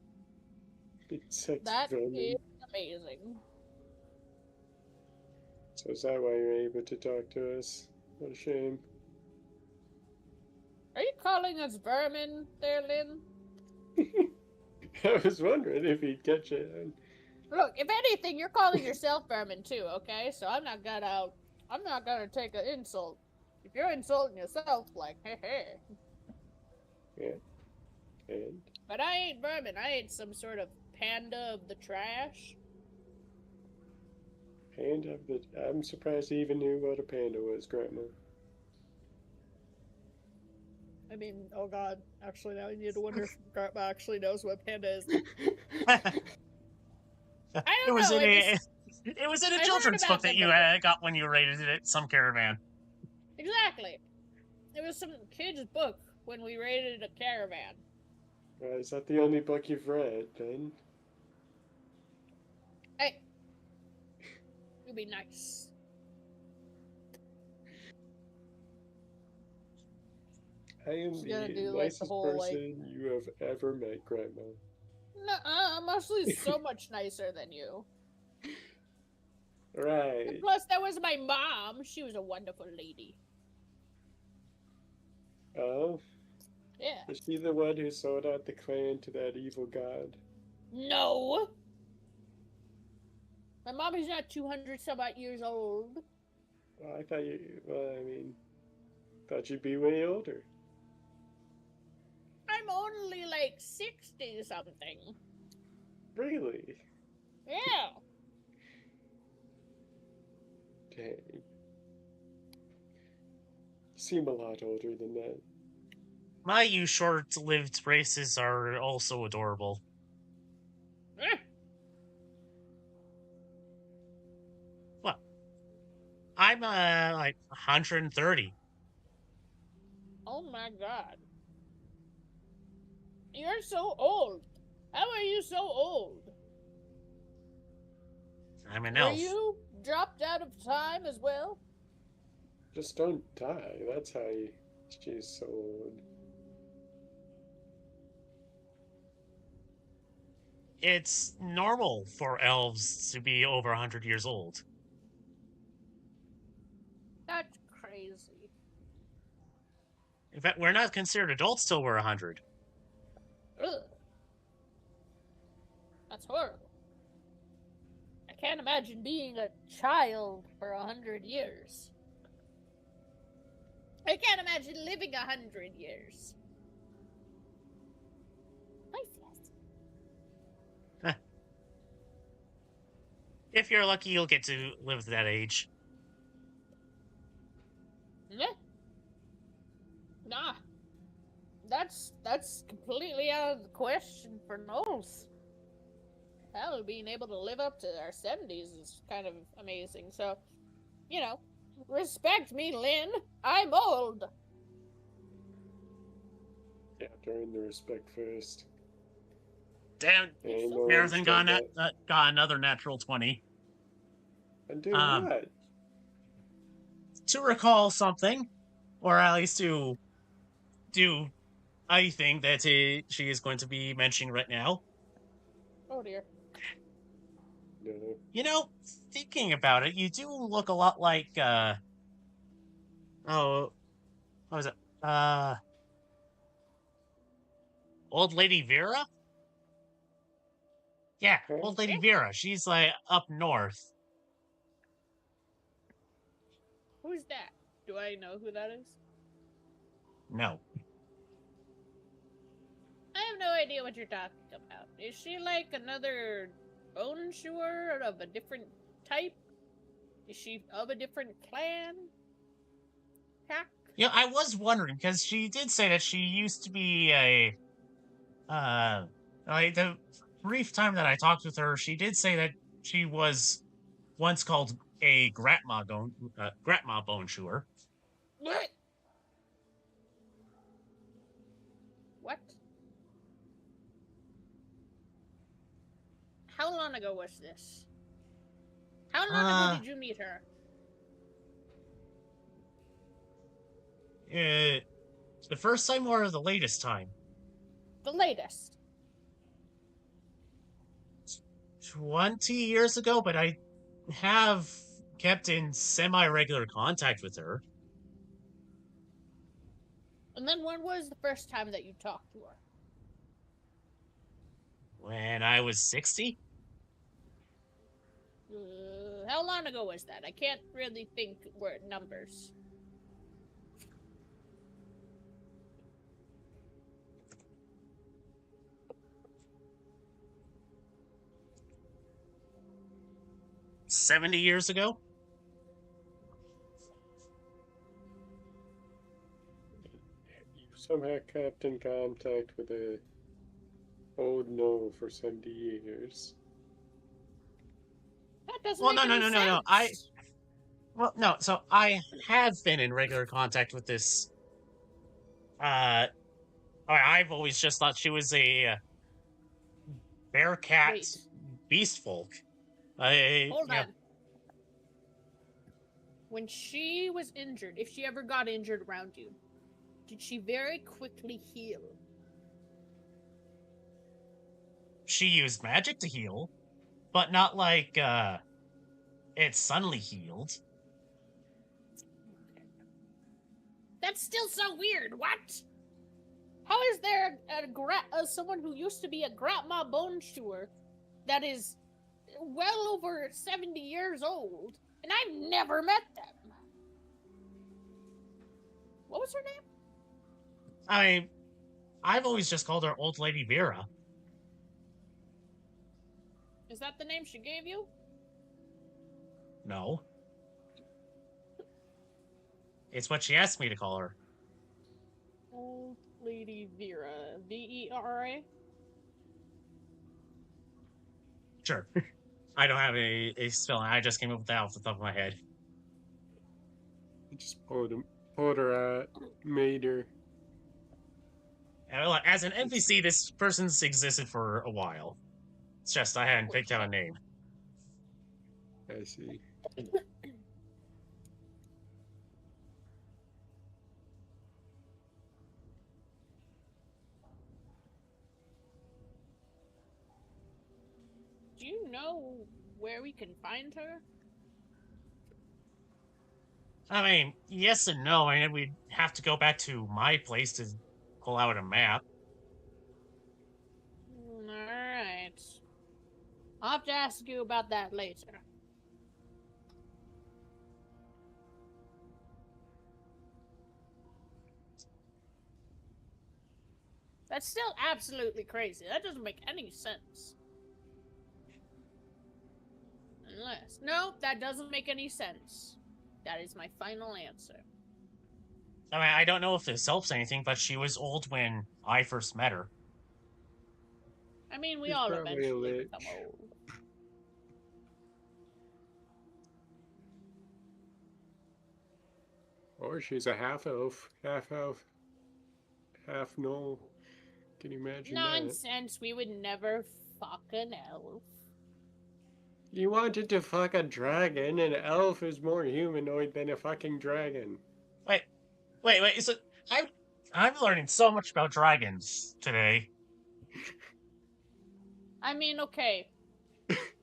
Insect That vermin. is amazing. So is that why you're able to talk to us? What a shame. Are you calling us vermin there, Lynn? I was wondering if he'd catch it. Look, if anything, you're calling yourself vermin too, okay? So I'm not gonna take an insult. If you're insulting yourself, like, hey. Yeah. And? But I ain't vermin. I ain't some sort of panda of the trash. Panda of the... I'm surprised he even knew what a panda was, Grandma. I mean, oh god. Actually, now I need to wonder if Grandma actually knows what panda is. It was in a children's book that you got when you raided it at some caravan. Exactly. It was some kid's book when we raided a caravan. Is that the only book you've read, then? Hey. You be nice. I am the nicest person you have ever met, Grandma. Nuh-uh, I'm actually so much nicer than you. Right. And plus, that was my mom. She was a wonderful lady. Oh? Yeah. Is she the one who sold out the clan to that evil god? No! My mom is not 200 some odd years old. Well, I thought thought you'd be way older. I'm only like 60 something. Really? Yeah. Dang. You seem a lot older than that. You short-lived races are also adorable. Well, I'm like 130. Oh my god. You're so old. How are you so old? I'm an elf. Were you dropped out of time as well? Just don't die. That's how she's so old. It's normal for elves to be over 100 years old. That's crazy. In fact, we're not considered adults till we're 100. Ugh. That's horrible. I can't imagine being a child for 100 years. I can't imagine living 100 years. If you're lucky, you'll get to live that age. Yeah. Nah. That's completely out of the question for Knowles. Hell, being able to live up to our 70s is kind of amazing. So, you know, respect me, Lynn. I'm old. Yeah, earn the respect first. Damn, Marathon got another natural 20. And do what? To recall something, or at least to do a thing that she is going to be mentioning right now. Oh dear. No. You know, thinking about it, you do look a lot like oh, what was it? Old Lady Vera? Yeah, Huh? Old Lady Vera. She's like up north. Who's that? Do I know who that is? No. I have no idea what you're talking about. Is she like another bone chewer of a different type? Is she of a different clan? Pack? Yeah, I was wondering because she did say that she used to be a like the brief time that I talked with her, she did say that she was once called a Gratma bone chewer. What? What? How long ago was this? How long ago did you meet her? The first time or the latest time? The latest. 20 years ago, but I have kept in semi-regular contact with her. And then when was the first time that you talked to her? When I was 60? How long ago was that? I can't really think word numbers. $70 ago? You somehow kept in contact with a old gnome for 70 years. That doesn't Well, make any sense. No, so I have been in regular contact with this. I've always just thought she was a bear cat Wait. beast folk. Hold on. When she was injured, if she ever got injured around you, did she very quickly heal? She used magic to heal, but not like it suddenly healed. That's still so weird. What? How is there someone who used to be a Gratma bone chewer that is well over 70 years old, and I've never met them? What was her name? I've always just called her Old Lady Vera. Is that the name she gave you? No. It's what she asked me to call her. Old Lady Vera. Vera? Sure. I don't have a spelling. I just came up with that off the top of my head. I just pulled her out, made her. As an NPC, this person's existed for a while. It's just I hadn't picked out a name. I see. Do you know where we can find her? I mean, yes and no. I mean, we'd have to go back to my place to pull out a map. Alright. I'll have to ask you about that later. That's still absolutely crazy. That doesn't make any sense. Unless... No, that doesn't make any sense. That is my final answer. I mean, I don't know if this helps anything, but she was old when I first met her. I mean, we She's all probably a eventually lich. become old. Or she's a half elf, half gnome. Can you imagine that? Nonsense, we would never fuck an elf. You wanted to fuck a dragon, and elf is more humanoid than a fucking dragon. Wait, Wait. So I'm learning so much about dragons today. I mean, okay.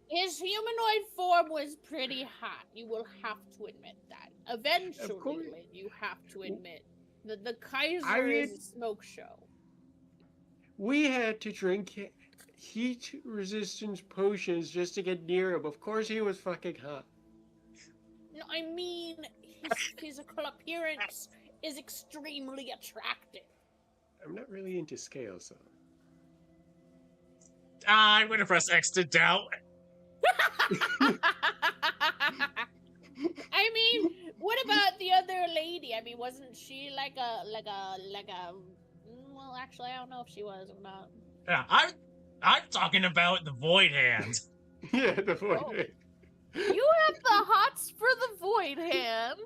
His humanoid form was pretty hot. You will have to admit that. Eventually, course. Lynn, you have to admit that the Kaiser I mean- is a smoke show. We had to drink heat resistance potions just to get near him. Of course, he was fucking hot. No, I mean, his physical appearance is extremely attractive. I'm not really into scales, though. I'm gonna press X to doubt. I mean, what about the other lady? I mean, wasn't she like a well, actually, I don't know if she was or not. Yeah, I'm talking about the Void Hand. Yeah, the void. Oh. You have the hots for the Void Hand.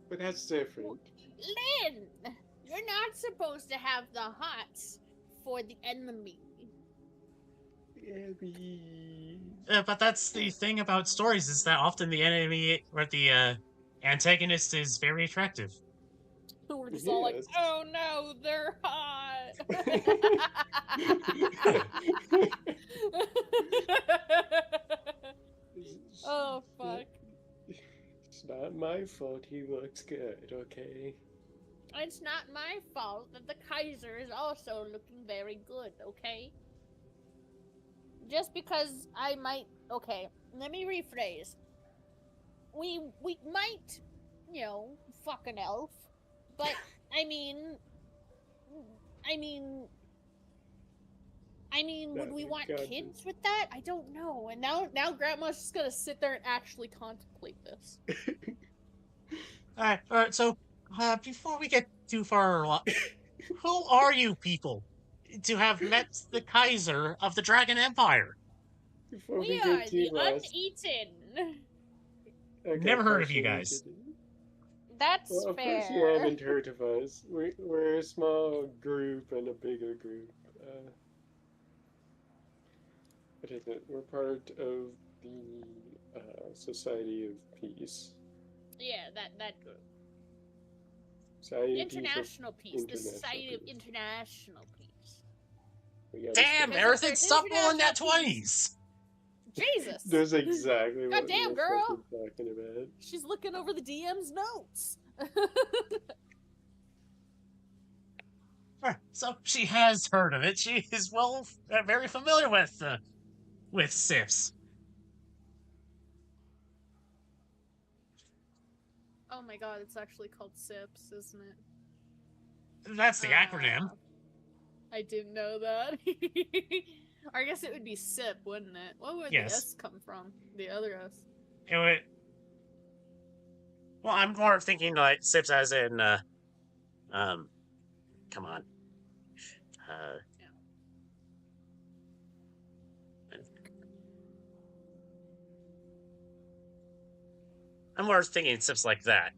But that's different. Lynn, you're not supposed to have the hots for the enemy. Abby. But that's the thing about stories is that often the enemy or the antagonist is very attractive. We're just all like, Yes. oh no, they're hot. Oh fuck. It's not my fault he looks good, okay? It's not my fault that the Kaiser is also looking very good, okay? Just because I might... Okay, let me rephrase. We might, you know, fuck an elf, but, I mean, would we want God. kids with that? I don't know. And now Grandma's just gonna sit there and actually contemplate this. All right. So before we get too far, who are you people to have met the Kaiser of the Dragon Empire? Before We get are too the lost. Uneaten. Okay, Never heard of you partially guys. did. That's Well, of fair. course you haven't heard of us. We're a small group and a bigger group. What is it? We're part of the Society of Peace. Yeah, that group. Society International Peace. The International Society of Peace. International Peace. We gotta Damn, stop. Because Earthen, there's stop rolling that international 20s. Jesus. That's exactly what Goddamn, we're girl. fucking talking about. She's looking over the DM's notes. So she has heard of it. She is very familiar with SIFs. Oh my god, it's actually called SIPS, isn't it? That's the acronym. I didn't know that. I guess it would be SIP, wouldn't it? What would Yes. the S come from? The other S. It would. Well, I'm more thinking like SIFs as in, come on. I'm more thinking SIFs like that.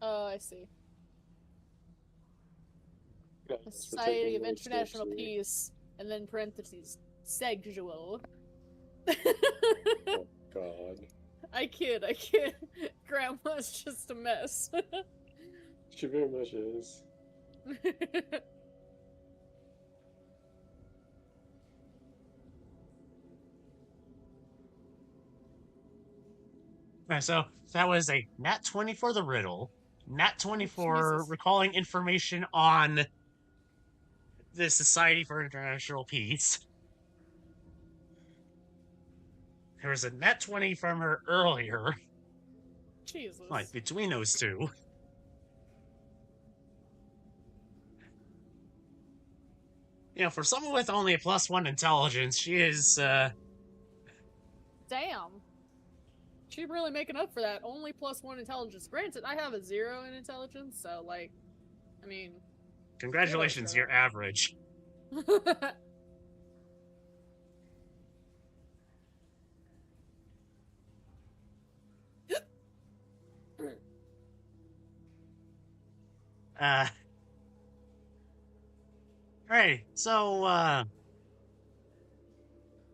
Oh, I see. Guys, The we're Society taking of little steps International here. Peace, and then parentheses, sexual. Oh, God. I kid. Grandma's just a mess. She very much is. So that was a nat 20 for the riddle, nat 20 for Jesus. recalling information on the Society for International Peace. There was a nat 20 from her earlier, Jesus. like between those two. You know, for someone with only a +1 intelligence, she is, Damn. She's really making up for that. Only +1 intelligence. Granted, I have a 0 in intelligence, so, like, I mean... congratulations, you're average. Alright, so,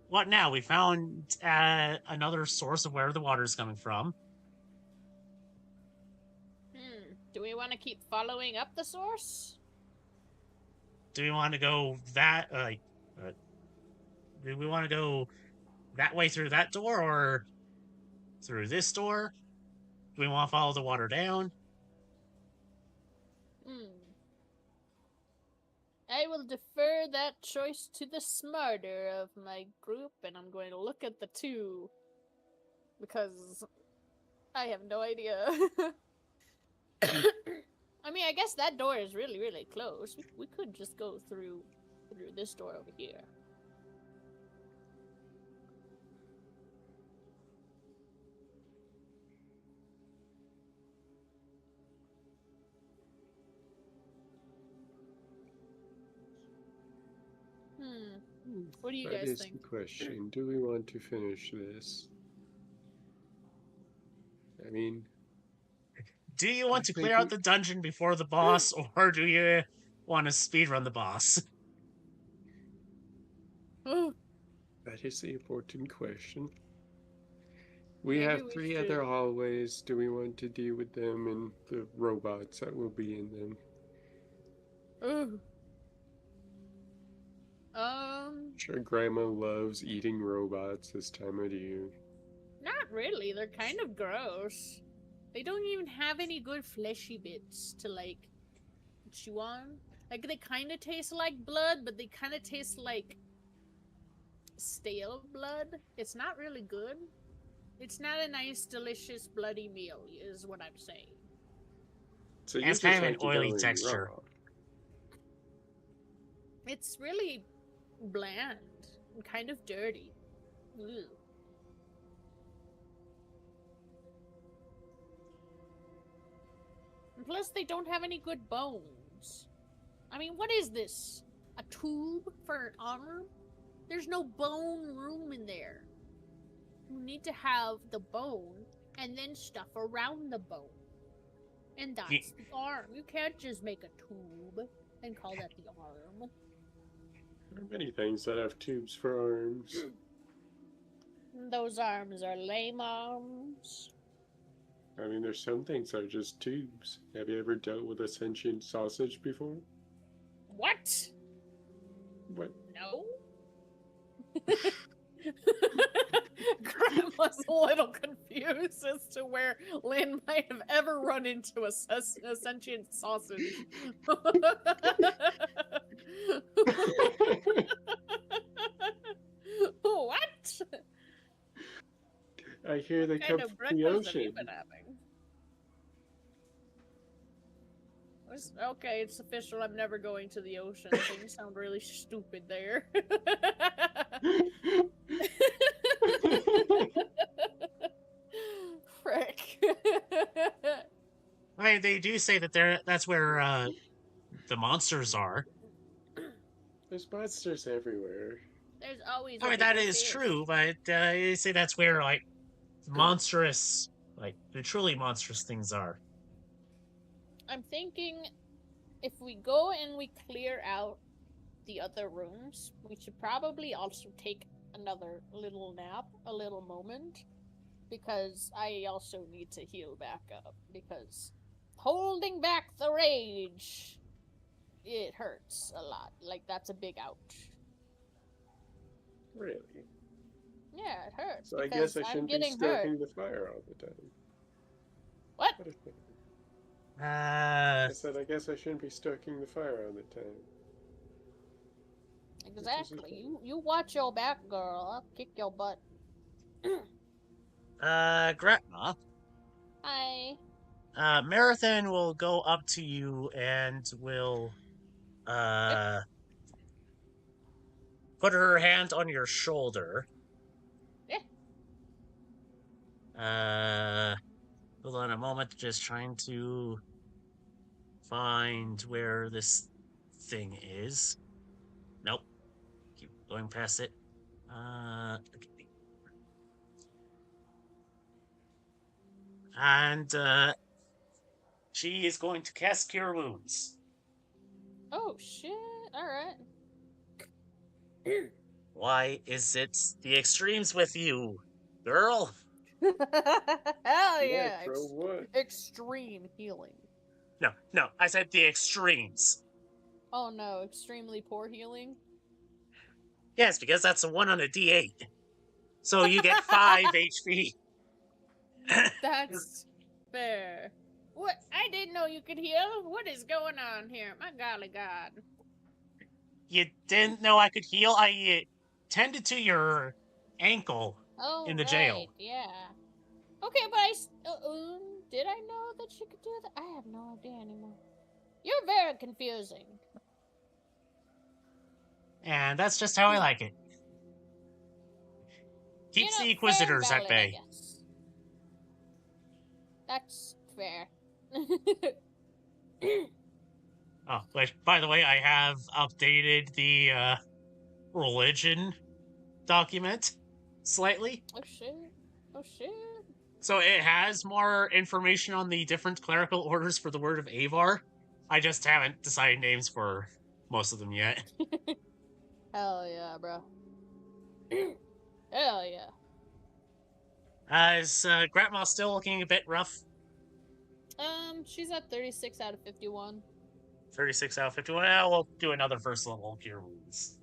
what now? We found another source of where the water's coming from. Do we want to keep following up the source? Do we want to go do we want to go that way through that door or through this door? Do we want to follow the water down? I will defer that choice to the smarter of my group, and I'm going to look at the two. Because I have no idea. I mean, I guess that door is really, really close. We could just go through this door over here. What do you guys That is think? the question. Do we want to finish this? I mean, Do you want I to think clear out the dungeon before the boss, or do you want to speedrun the boss? that is the important question. We Maybe have we three should- other hallways. Do we want to deal with them and the robots that will be in them? Ooh. Sure, Grandma loves eating robots this time of year. Not really. They're kind of gross. They don't even have any good fleshy bits to, like, chew on. Like, they kind of taste like blood, but they kind of taste like stale blood. It's not really good. It's not a nice, delicious, bloody meal, is what I'm saying. So It's kind of an oily texture. Raw. It's really bland and kind of dirty. Ugh. And plus, they don't have any good bones. I mean, what is this? A tube for an arm? There's no bone room in there. You need to have the bone and then stuff around the bone. And that's the arm. You can't just make a tube and call that the arm. There are many things that have tubes for arms. Those arms are lame arms. I mean, there's some things that are just tubes. Have you ever dealt with a sentient sausage before? What? What? No? Grandma's a little confused as to where Lynn might have ever run into a sentient sausage. What? I hear they What come kind of from the breakfast have you ocean. been having? Okay, it's official. I'm never going to the ocean. Things sound really stupid there. Frick. I mean, they do say that that's where the monsters are. There's monsters everywhere. There's always. I mean, that is true, but they say that's where, like, monstrous, like, the truly monstrous things are. I'm thinking if we go and we clear out the other rooms, we should probably also take another little nap, a little moment, because I also need to heal back up, because holding back the rage, it hurts a lot. Like, that's a big ouch. Really? Yeah, it hurts. So I because guess I I'm shouldn't be getting stoking hurt. the fire all the time. What? What a thing. Uh, I said I guess I shouldn't be stoking the fire all the time. Exactly. You watch your back, girl. I'll kick your butt. Gretna, Hi. Marathon will go up to you and will, put her hand on your shoulder. Hold on a moment, just trying to find where this thing is. Nope. Keep going past it. Okay. And, she is going to cast Cure Wounds. Oh, shit. Alright. Why is it the extremes with you, girl? Hell yeah. Bro, what? Extreme healing. No, I said the extremes. Oh no, extremely poor healing. Yes, because that's a 1 on a d8. So you get 5 HP. That's fair. What? I didn't know you could heal. What is going on here? My golly god. You didn't know I could heal? I tended to your ankle Oh, in the right, jail. yeah. Okay, but did I know that she could do that? I have no idea anymore. You're very confusing. And that's just how I like it. Keeps the Fair and Inquisitors at valid, I bay. guess. That's fair. Oh, which, by the way, I have updated the religion document slightly. Oh shit. Oh shit. So it has more information on the different clerical orders for the Word of Avar. I just haven't decided names for most of them yet. Hell yeah, bro. Hell yeah. Is Grandma still looking a bit rough? She's at 36 out of 51. 36 out of 51. Well, we'll do another first level Cure Wounds.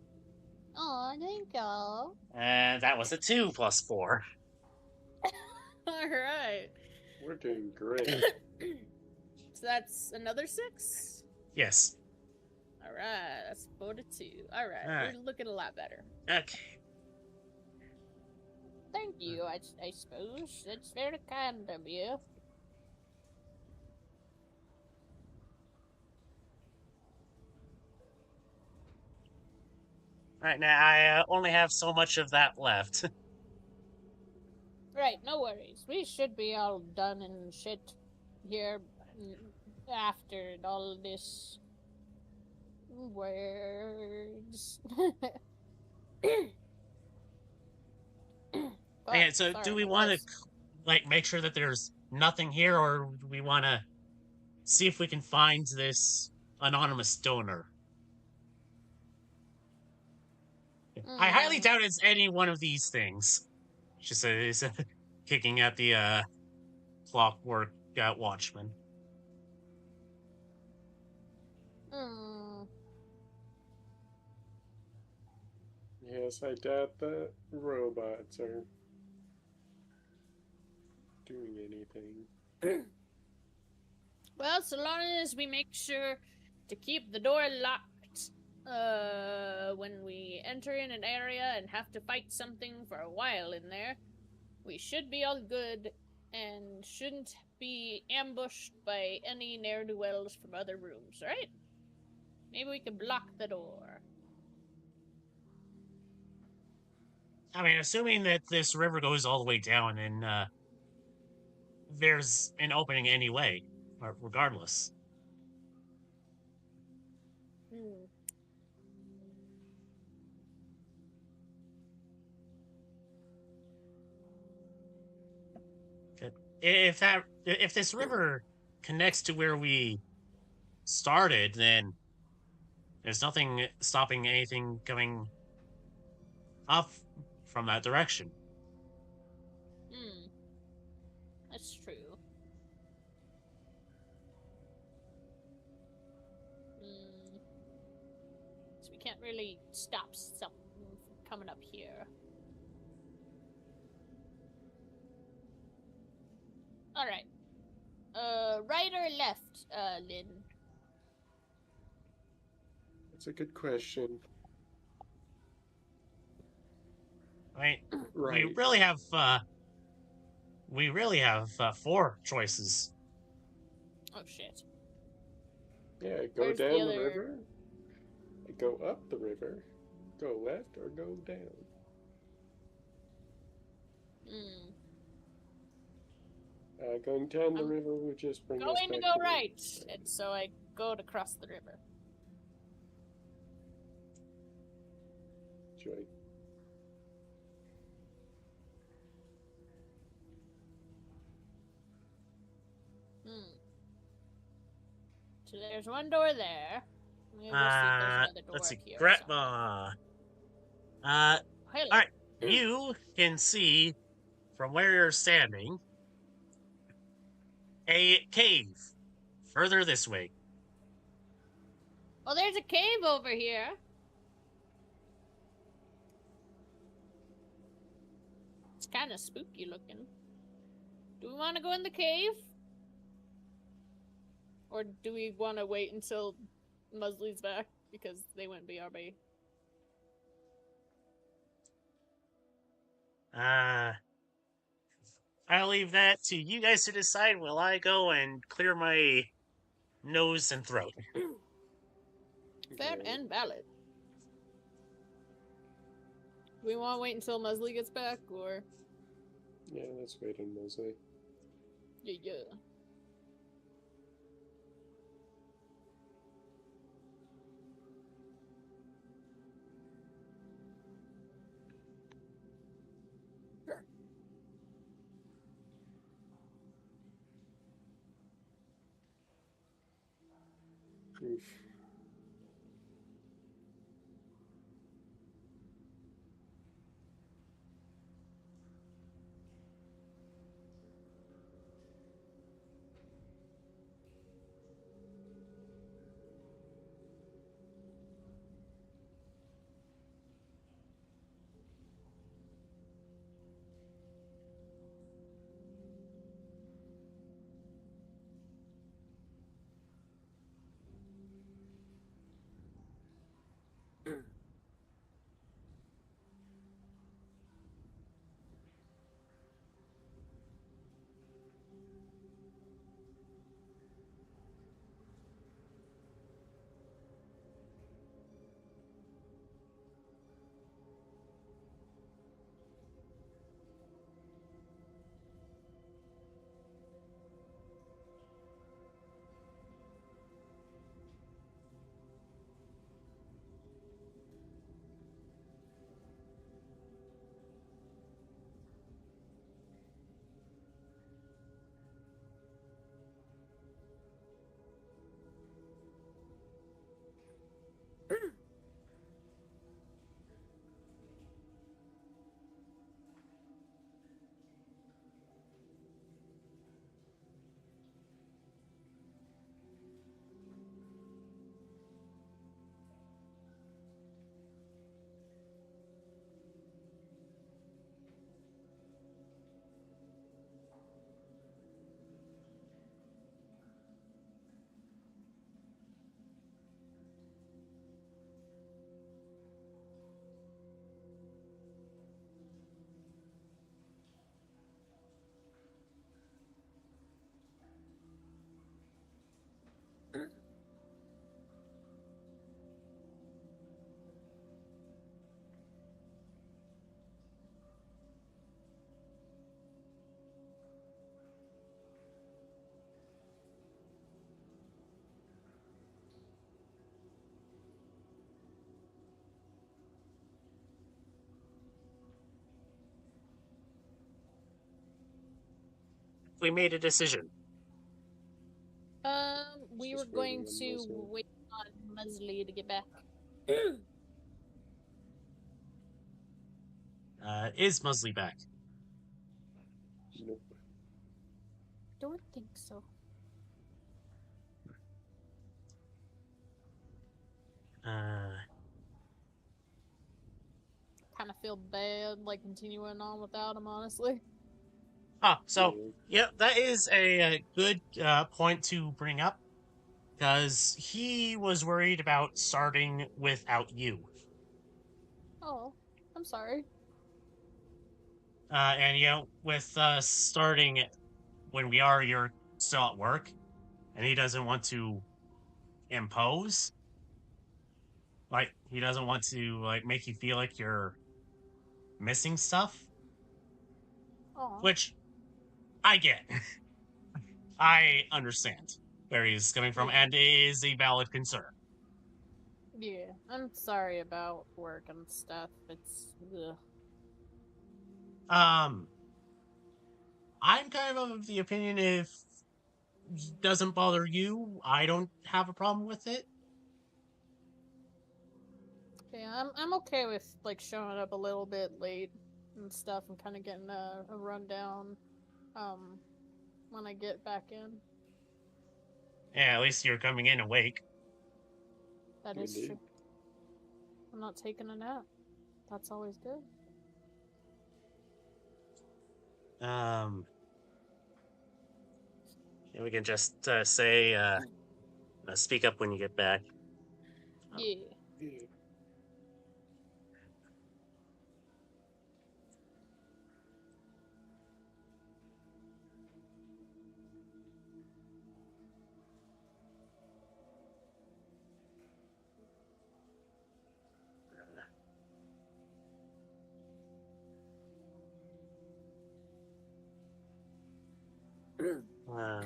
Aw, thank you. And that was a 2 plus 4. Alright. We're doing great. So that's another 6? Yes. Alright, that's 4 to 2. Alright, Alright. we're looking a lot better. Okay. Thank you, I suppose. That's very kind of you. Right now, I only have so much of that left. Right, no worries. We should be all done and shit here after all this words. Okay, so Sorry, do we my want to voice. make sure that there's nothing here, or do we want to see if we can find this anonymous donor? I highly doubt it's any one of these things. She says, kicking at the clockwork watchman. Yes, I doubt the robots are doing anything. Well, so long as we make sure to keep the door locked when we enter in an area and have to fight something for a while in there, we should be all good and shouldn't be ambushed by any ne'er-do-wells from other rooms, right? Maybe we can block the door. I mean, assuming that this river goes all the way down and there's an opening anyway, regardless. If this river connects to where we started, then there's nothing stopping anything coming up from that direction. That's true. So we can't really stop something from coming up here. Alright. Right or left, Lynn? That's a good question. Right? Right. We really have 4 choices. Oh shit. Yeah, go Where's down the the other- river, go up the river, go left, or go down. Going down the I'm river would just bring us going to back go to right, and so I go to cross the river. Joy. So there's one door there. We'll go see if there's another door Let's see. here. Gretma. Hello. Alright. You can see from where you're standing a cave further this way. Well, there's a cave over here. It's kind of spooky looking. Do we want to go in the cave? Or do we want to wait until Musley's back? Because they went BRB. I'll leave that to you guys to decide while I go and clear my nose and throat. Fair and valid. Do we want to wait until Musley gets back, or? Yeah, let's wait on Mosley. Yeah. Sure. Oof. We made a decision. We Just were going waiting on to Musley. wait on Musley to get back. Is Musley back? Nope. Don't think so. Kind of feel bad, like, continuing on without him, honestly. So, yeah, that is a good point to bring up, because he was worried about starting without you. Oh, I'm sorry. And, with starting when you're still at work, and he doesn't want to impose, like, he doesn't want to, like, make you feel like you're missing stuff, Aw. which I get. I understand where he's coming from, and it is a valid concern. Yeah, I'm sorry about work and stuff. It's ugh. I'm kind of the opinion if it doesn't bother you, I don't have a problem with it. Yeah, I'm okay with like showing up a little bit late and stuff and kind of getting a rundown when I get back in. Yeah, at least you're coming in awake. That is Indeed. true. I'm not taking a nap. That's always good. Yeah, we can just say, speak up when you get back. Yeah. Yeah. Uh,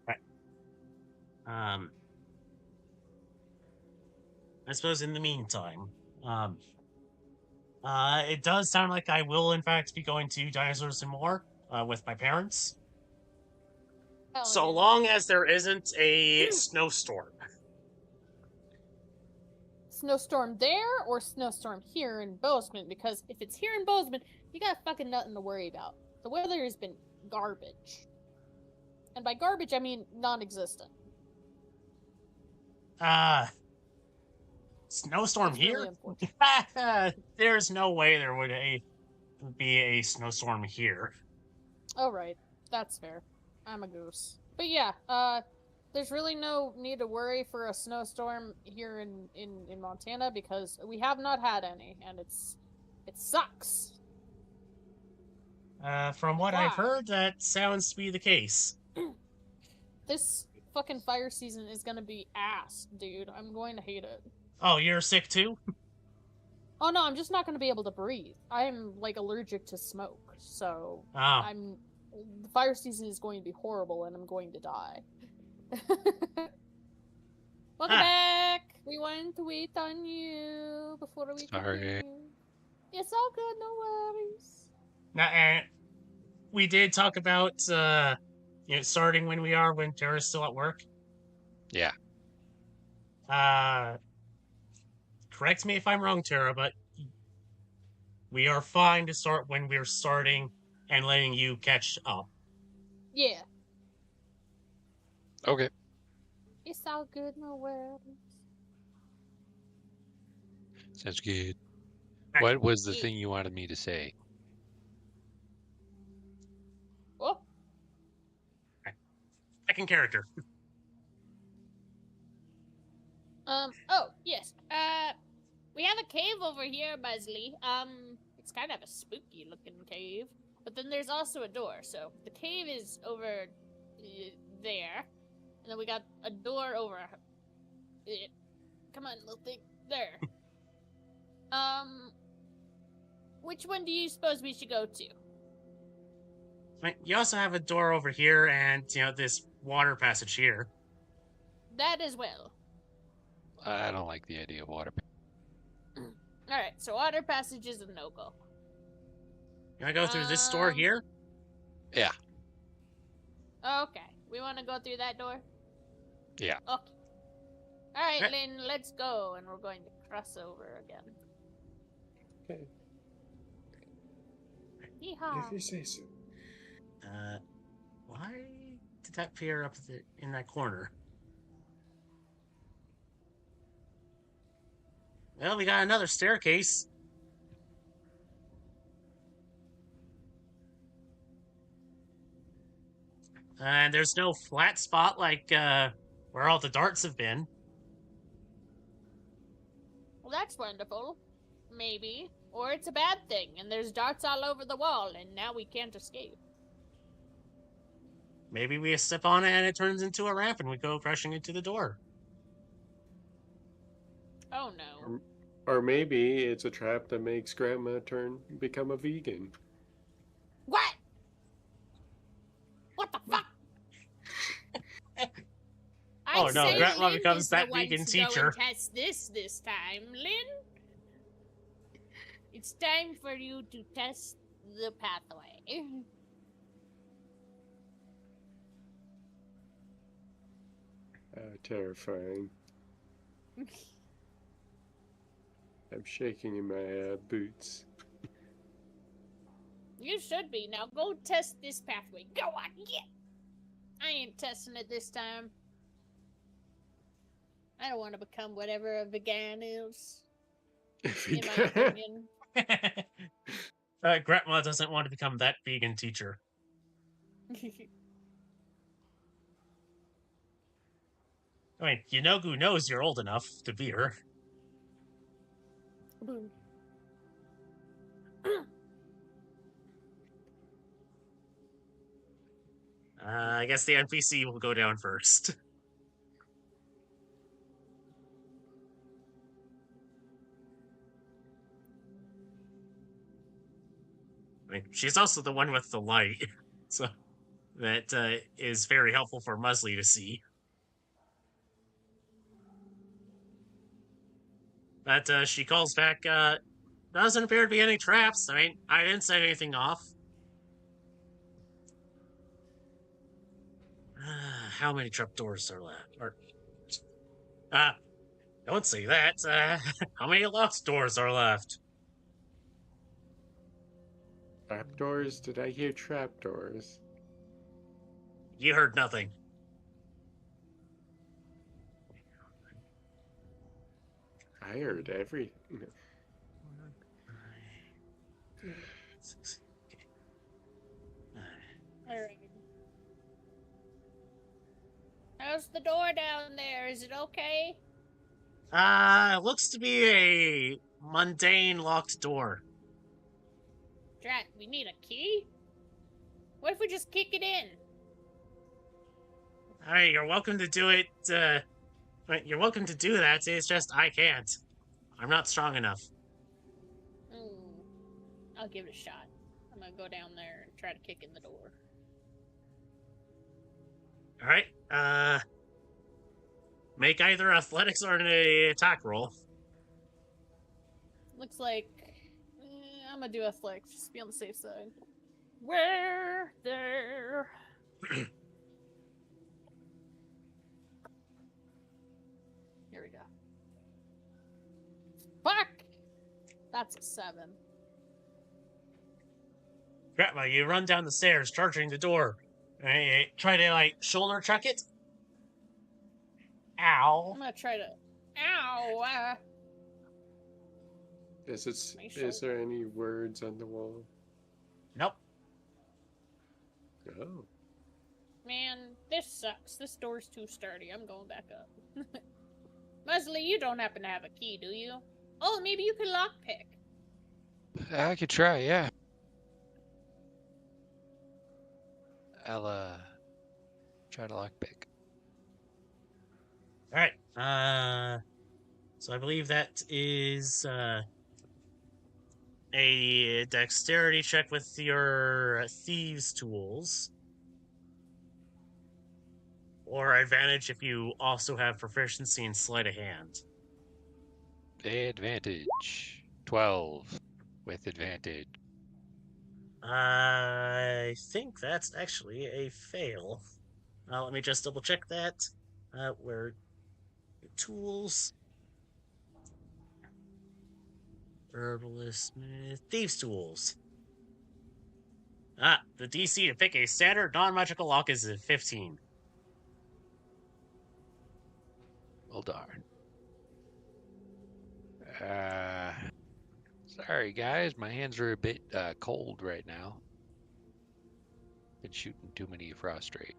right. I suppose in the meantime, it does sound like I will, in fact, be going to Dinosaurs and More with my parents. Hell So yeah. long as there isn't a snowstorm. Snowstorm there or snowstorm here in Bozeman? Because if it's here in Bozeman, you got fucking nothing to worry about. The weather has been garbage. And by garbage, I mean non-existent. Snowstorm It's really here? unfortunate. There's no way there would be a snowstorm here. Oh, right. That's fair. I'm a goose. But yeah, there's really no need to worry for a snowstorm here in Montana because we have not had any, and it sucks. From what I've Why? heard, that sounds to be the case. This fucking fire season is gonna be ass, dude. I'm going to hate it. Oh, you're sick too? Oh no, I'm just not gonna be able to breathe. I'm like allergic to smoke, so Oh. the fire season is going to be horrible and I'm going to die. Welcome back! We wanted to wait on you before we Sorry. continue. It's all good, no worries. Now, and we did talk about starting when Tara's still at work. Yeah. Correct me if I'm wrong, Tara, but we are fine to start when we're starting and letting you catch up. Yeah. Okay. It's all good, no worries. Sounds good. Right. What was the thing you wanted me to say? Oh. Second character. Oh, yes. We have a cave over here, Buzzley. It's kind of a spooky looking cave. But then there's also a door, so the cave is over there. And then we got a door over come on, little thing. There. Which one do you suppose we should go to? Right. You also have a door over here and, this water passage here. That as well. I don't like the idea of water. Alright, so water passage is a no-go. You want to go through this door here? Yeah. Okay. We want to go through that door? Yeah. Okay. Alright, Right. Lynn, let's go, and we're going to cross over again. Okay. Yeehaw. If you say so. Why did that appear up in that corner? Well, we got another staircase. And there's no flat spot like where all the darts have been. Well, that's wonderful. Maybe. Or it's a bad thing, and there's darts all over the wall, and now we can't escape. Maybe we step on it and it turns into a ramp and we go rushing into the door. Oh no. Or maybe it's a trap that makes Grandma become a vegan. What? What the fuck? Oh, no, say Grandma Lynn becomes is the that one vegan to teacher. Go and test this time, Lynn. It's time for you to test the pathway. Terrifying. I'm shaking in my boots. You should be. Now go test this pathway. Go on, yeah. I ain't testing it this time. I don't want to become whatever a vegan is, in my opinion. Grandma doesn't want to become that vegan teacher. I mean, Yanogu knows you're old enough to be her. I guess the NPC will go down first. I mean, she's also the one with the light, so that is very helpful for Musley to see. But she calls back, doesn't appear to be any traps. I mean, I didn't set anything off. How many trapdoors are left? Don't say that. How many locked doors are left? Trapdoors? Did I hear trapdoors? You heard nothing. I heard everything. Alright. How's the door down there? Is it okay? Looks to be a mundane locked door. Drat, we need a key? What if we just kick it in? Alright, you're welcome to do it, you're welcome to do that, it's just I can't. I'm not strong enough. I'll give it a shot. I'm gonna go down there and try to kick in the door. Alright, make either athletics or an attack roll. Looks like I'm gonna do athletics, just to be on the safe side. Where there? Here we go. Fuck! That's a 7. Grandma, you run down the stairs, charging the door. Try to, like, shoulder chuck it. Ow. I'm gonna try to. Ow! Is there any words on the wall? Nope. Oh. Man, this sucks. This door's too sturdy. I'm going back up. Musley, you don't happen to have a key, do you? Oh, maybe you can lockpick. I could try, yeah. I'll try to lockpick. Alright, so I believe that is, a dexterity check with your thieves' tools. Or advantage if you also have proficiency in sleight of hand. Advantage. 12 with advantage. I think that's actually a fail. Let me just double check that. Where tools? Herbalist, thieves' tools. The DC to pick a standard non-magical lock is 15. Well, darn. Sorry, guys. My hands are a bit cold right now. Been shooting too many frost rate.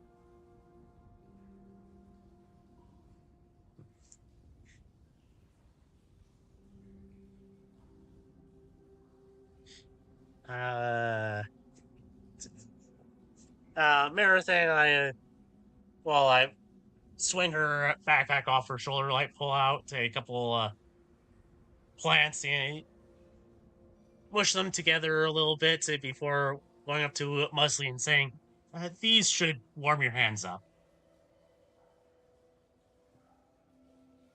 Marathon, I swing her backpack off her shoulder, like pull out a couple plants and mush them together a little bit before going up to Musley and saying, these should warm your hands up.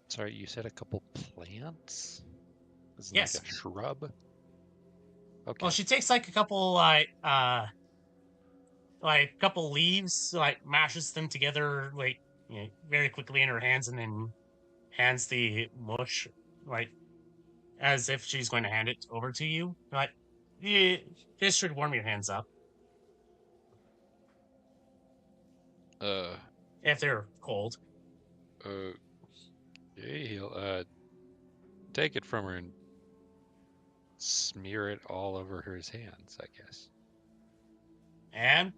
Sorry, you said a couple plants? Isn't Yes. like a shrub? Okay. Well, she takes like a couple couple leaves, like mashes them together, like very quickly in her hands, and then hands the mush, like, as if she's going to hand it over to you. Like, yeah, this should warm your hands up Uh, if they're cold. okay, he'll take it from her and smear it all over his hands, I guess. And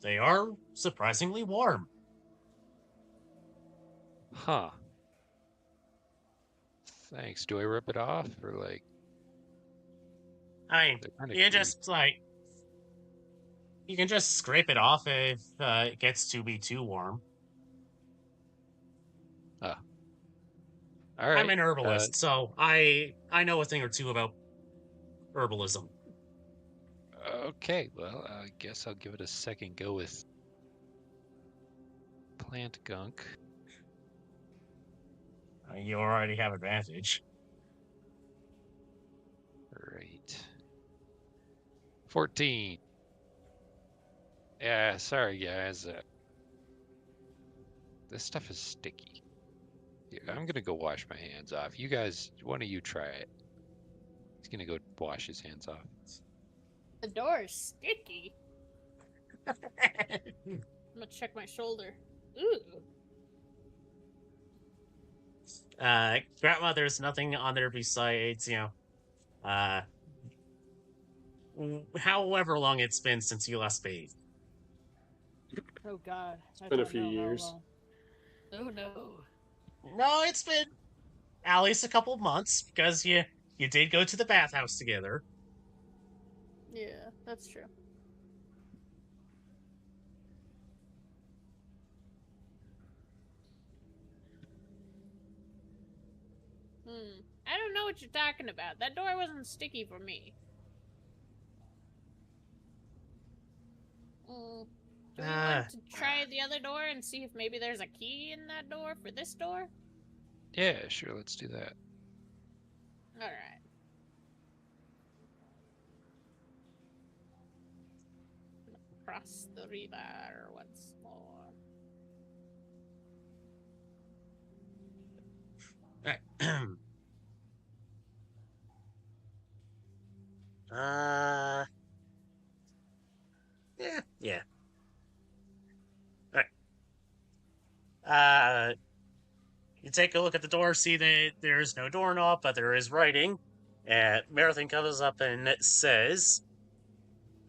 they are surprisingly warm. Huh. Thanks. Do I rip it off or like? I mean, They're kind of you just like you can just scrape it off if it gets to be too warm. All right. I'm an herbalist, so I know a thing or two about herbalism. Okay. Well, I guess I'll give it a second go with plant gunk. You already have advantage. Right. 14. Yeah, sorry guys. This stuff is sticky. Yeah, I'm gonna go wash my hands off. You guys, one of you try it. He's gonna go wash his hands off. The door is sticky. I'm gonna check my shoulder. Ooh. Grandma, there's nothing on there besides, however long it's been since you last bathed. Oh God. It's been a few years. Oh no. No, it's been at least a couple of months because you did go to the bathhouse together. Yeah, that's true. I don't know what you're talking about. That door wasn't sticky for me. Do we want to try the other door and see if maybe there's a key in that door for this door? Yeah, sure. Let's do that. All right. Cross the river once more. Yeah. All right. You take a look at the door, see that there's no doorknob, but there is writing. Marathon comes up and it says,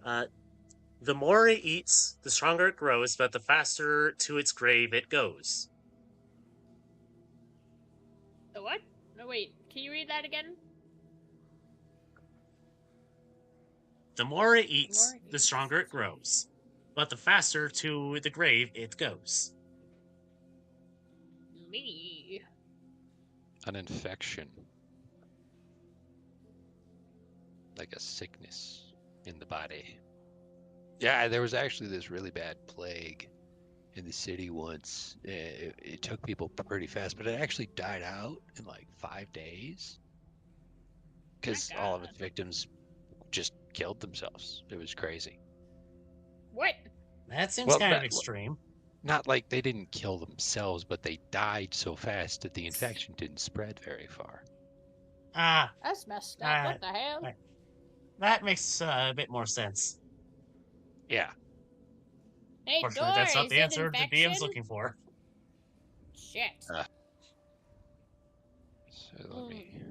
the more it eats, the stronger it grows, but the faster to its grave it goes. The what? No, wait. Can you read that again? The more it eats, the stronger it grows, but the faster to the grave it goes. Me. An infection. Like a sickness in the body. Yeah, there was actually this really bad plague in the city once. It took people pretty fast, but it actually died out in like 5 days. Because all of its victims just killed themselves. It was crazy. What? That seems kind of extreme. Not like they didn't kill themselves, but they died so fast that the infection didn't spread very far. That's messed up. What the hell? That makes a bit more sense. Yeah. Hey, Fortunately, door, that's not is the it answer the infection? DM's looking for. Shit. So let me...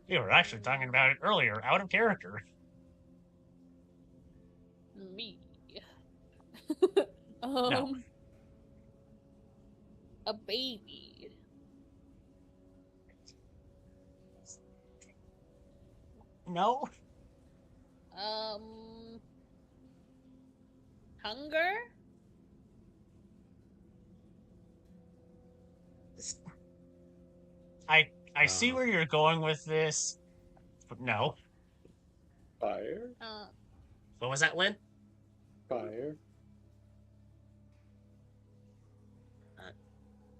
You were actually talking about it earlier, out of character. Me. No. A baby. No. Hunger? I see where you're going with this, but no. Fire? What was that, Lynn? Fire?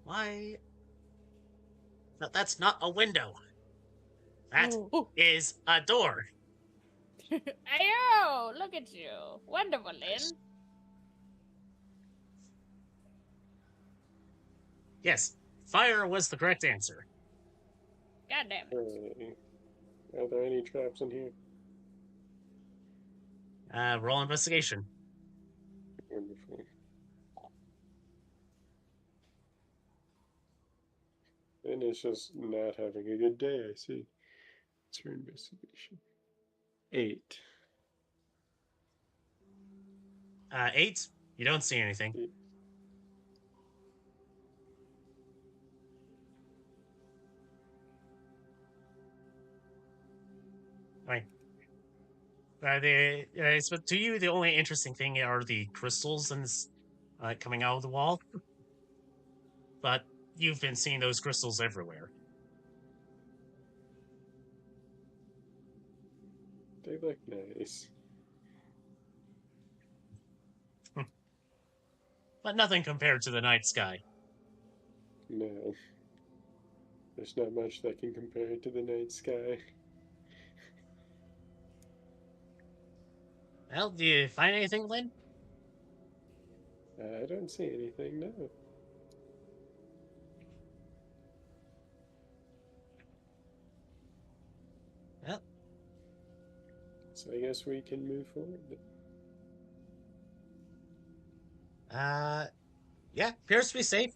Why? No, that's not a window. That is a door. Ayo! Look at you. Wonderful, Lynn. Yes, fire was the correct answer. God damn it. Are there any traps in here? Roll investigation. Wonderful. And it's just not having a good day, I see. It's her investigation. 8. 8. You don't see anything. Right. But to you, the only interesting thing are the crystals and coming out of the wall. But you've been seeing those crystals everywhere. They look nice. But nothing compared to the night sky. No. There's not much that can compare it to the night sky. Well, do you find anything, Lynn? I don't see anything, no. Well, So I guess we can move forward. yeah, appears to be safe.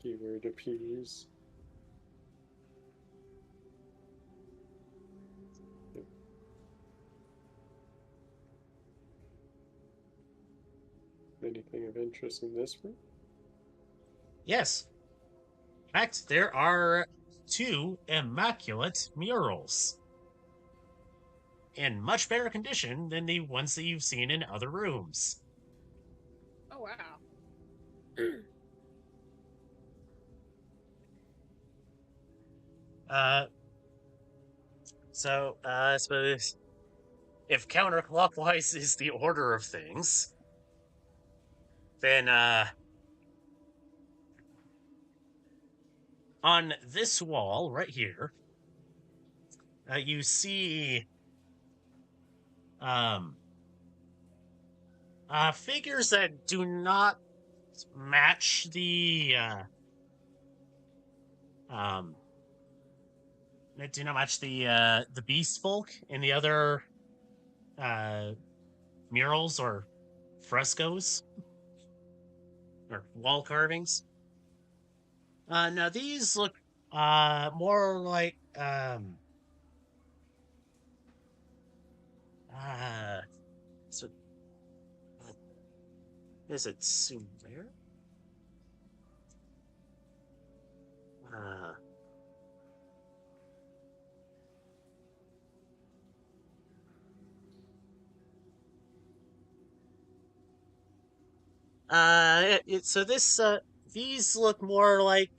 Keyword appears. Yep. Anything of interest in this room? Yes. In fact, there are 2 immaculate murals. In much better condition than the ones that you've seen in other rooms. Oh, wow. I suppose if counterclockwise is the order of things, then, on this wall right here, you see, figures that do not match the, beast folk in the other murals or frescoes or wall carvings. Now these look more like so is it Sumer? So this these look more like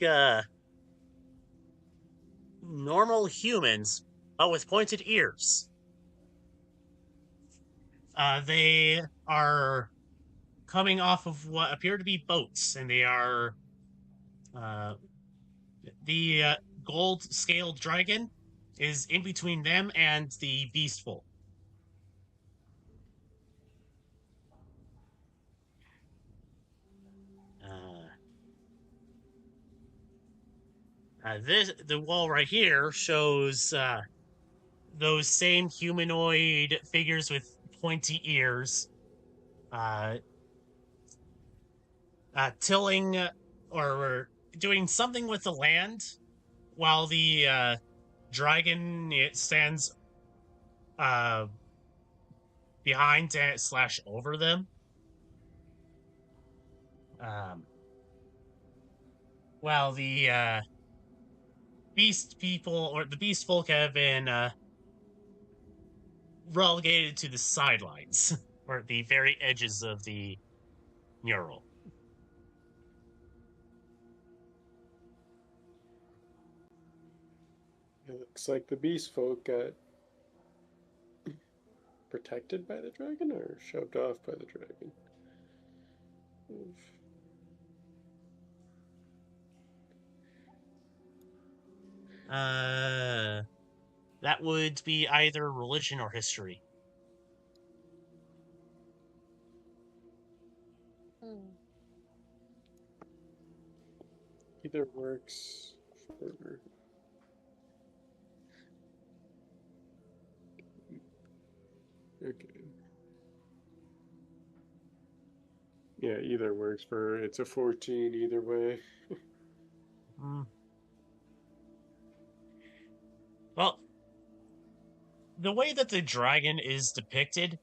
normal humans, but with pointed ears. They are coming off of what appear to be boats, and they are the gold scaled dragon is in between them and the beast folk. The wall right here shows those same humanoid figures with pointy ears, tilling or doing something with the land, while the dragon it stands behind slash over them. While the beast people or the beast folk have been relegated to the sidelines or the very edges of the mural. It looks like the beast folk got protected by the dragon or shoved off by the dragon. That would be either religion or history. either works for... Okay. Yeah, either works for... It's a 14 either way. Well, the way that the dragon is depicted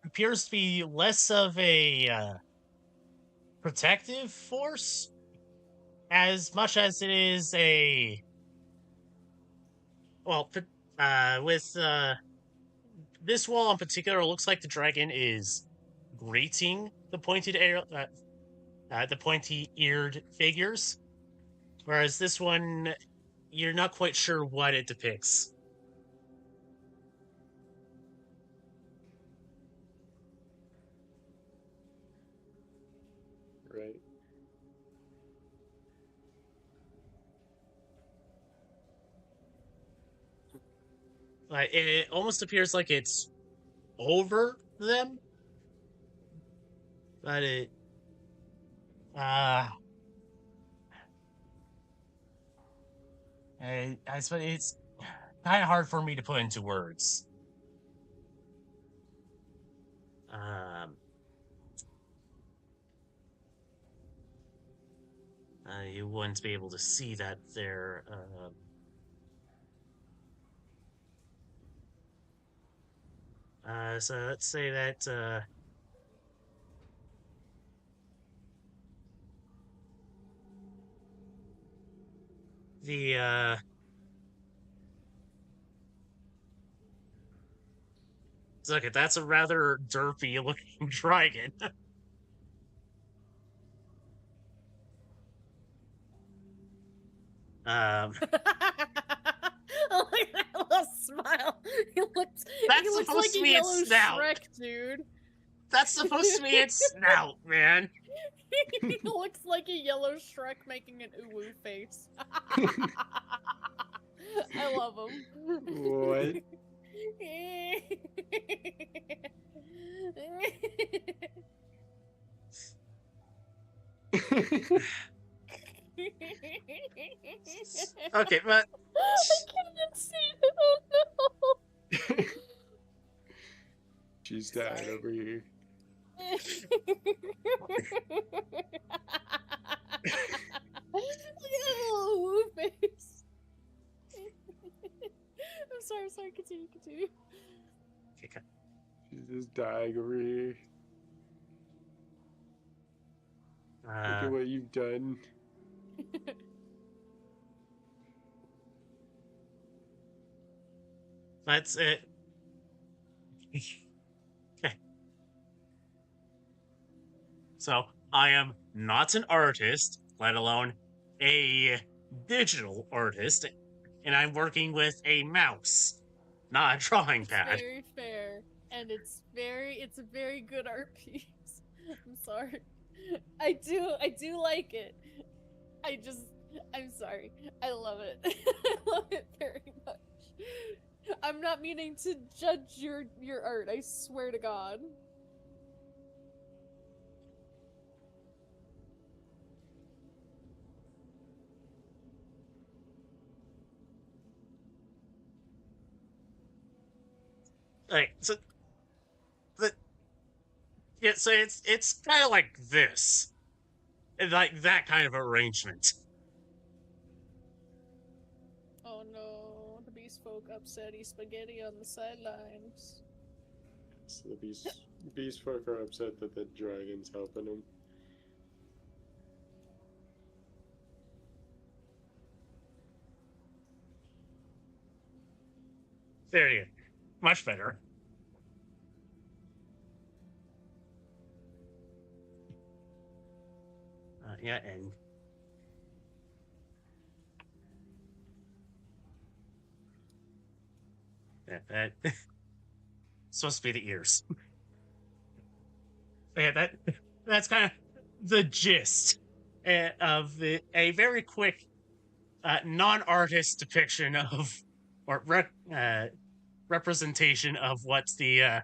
appears to be less of a protective force as much as it is a with this wall in particular, it looks like the dragon is greeting the the pointy-eared figures, whereas this one, you're not quite sure what it depicts. Right. It almost appears like it's over them, but uh, I suppose it's kind of hard for me to put into words. You wouldn't be able to see that there. So let's say that the look at that's a rather derpy looking dragon. Oh, look at that little smile. He looks Supposed like to a be yellow its snout. Shrek, dude. That's supposed to be its snout, man. He looks like a yellow Shrek making an uwu face. I love him. What? Okay, but I can't see it. Oh no. She's dying over here. Look at that little woo face. I'm sorry, continue. okay. She's just dying over here. Look at what you've done. That's it. Okay. So I am not an artist, let alone a digital artist, and I'm working with a mouse, not a drawing pad. Very fair, and it's a very good art piece. I'm sorry. I do like it. I'm sorry. I love it. I love it very much. I'm not meaning to judge your art, I swear to God. Like so it's kind of like this. Like that kind of arrangement. Oh no, the beast folk upsetty spaghetti on the sidelines. So the beast folk are upset that the dragon's helping them. There you go. Much better. Yeah, and that supposed to be the ears. Yeah, that's kind of the gist of a very quick non-artist depiction of or representation of what the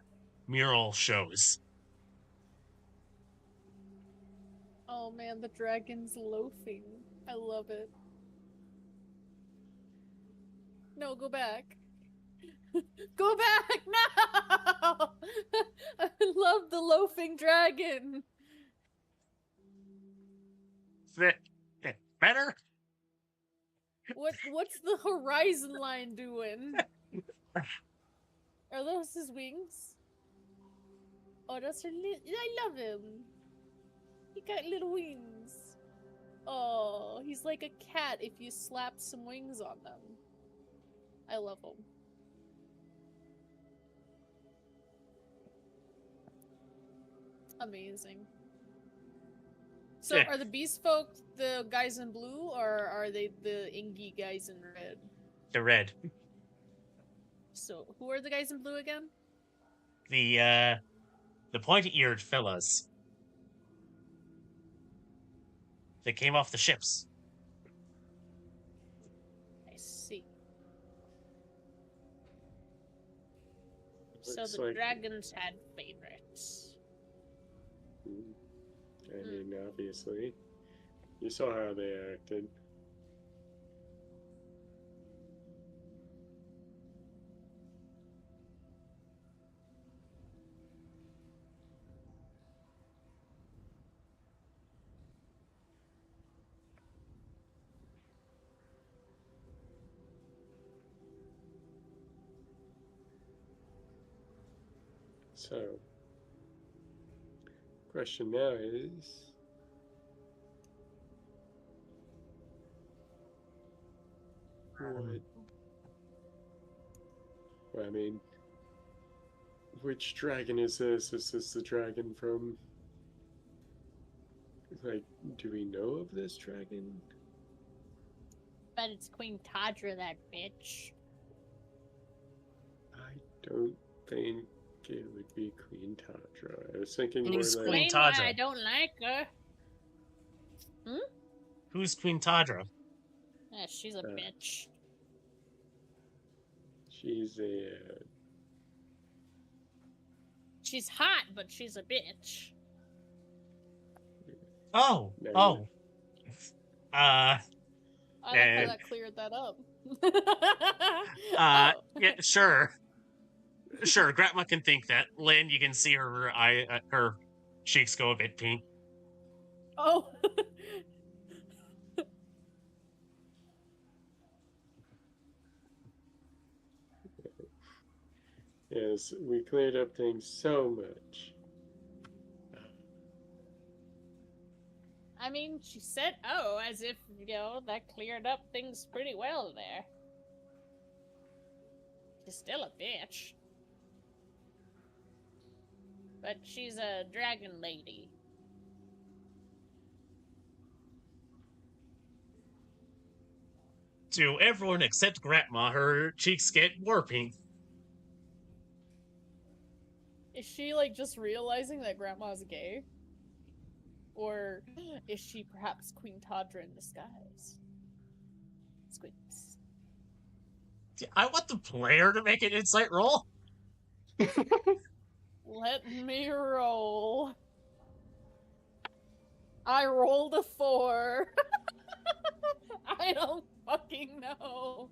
mural shows. Oh man, the dragon's loafing. I love it. No, go back. Go back! No! I love the loafing dragon. Better? What's the horizon line doing? Are those his wings? Oh, that's I love him. He got little wings. Oh, he's like a cat if you slap some wings on them. I love him. Amazing. So, Yeah. are the beast folk the guys in blue, or are they the Ingy guys in red? The red. So, who are the guys in blue again? The pointy-eared fellas. They came off the ships. I see. So Looks the like- dragons had favorites. I mean, obviously. You saw how they acted. So, question now is, what? Well, I mean, which dragon is this? Is this the dragon from? Like, do we know of this dragon? Bet it's Queen Tadra, that bitch. I don't think it would be Queen Tadra. I was thinking more Who's like Queen Explain why Tadra? I don't like her. Who's Queen Tadra? Yeah, she's a bitch. she's a. She's hot, but she's a bitch. Oh, No, oh. I like how And- that cleared that up. Oh. Yeah, sure. Sure, Grandma can think that. Lynn, you can see her her cheeks go a bit pink. Oh. Yes, we cleared up things so much. I mean, she said, oh, as if, that cleared up things pretty well there. She's still a bitch. But she's a dragon lady. To everyone except Grandma, her cheeks get more pink. Is she, like, just realizing that Grandma's gay? Or is she perhaps Queen Tadra in disguise? Squints. I want the player to make an insight roll. Let me roll. I rolled a 4. I don't fucking know.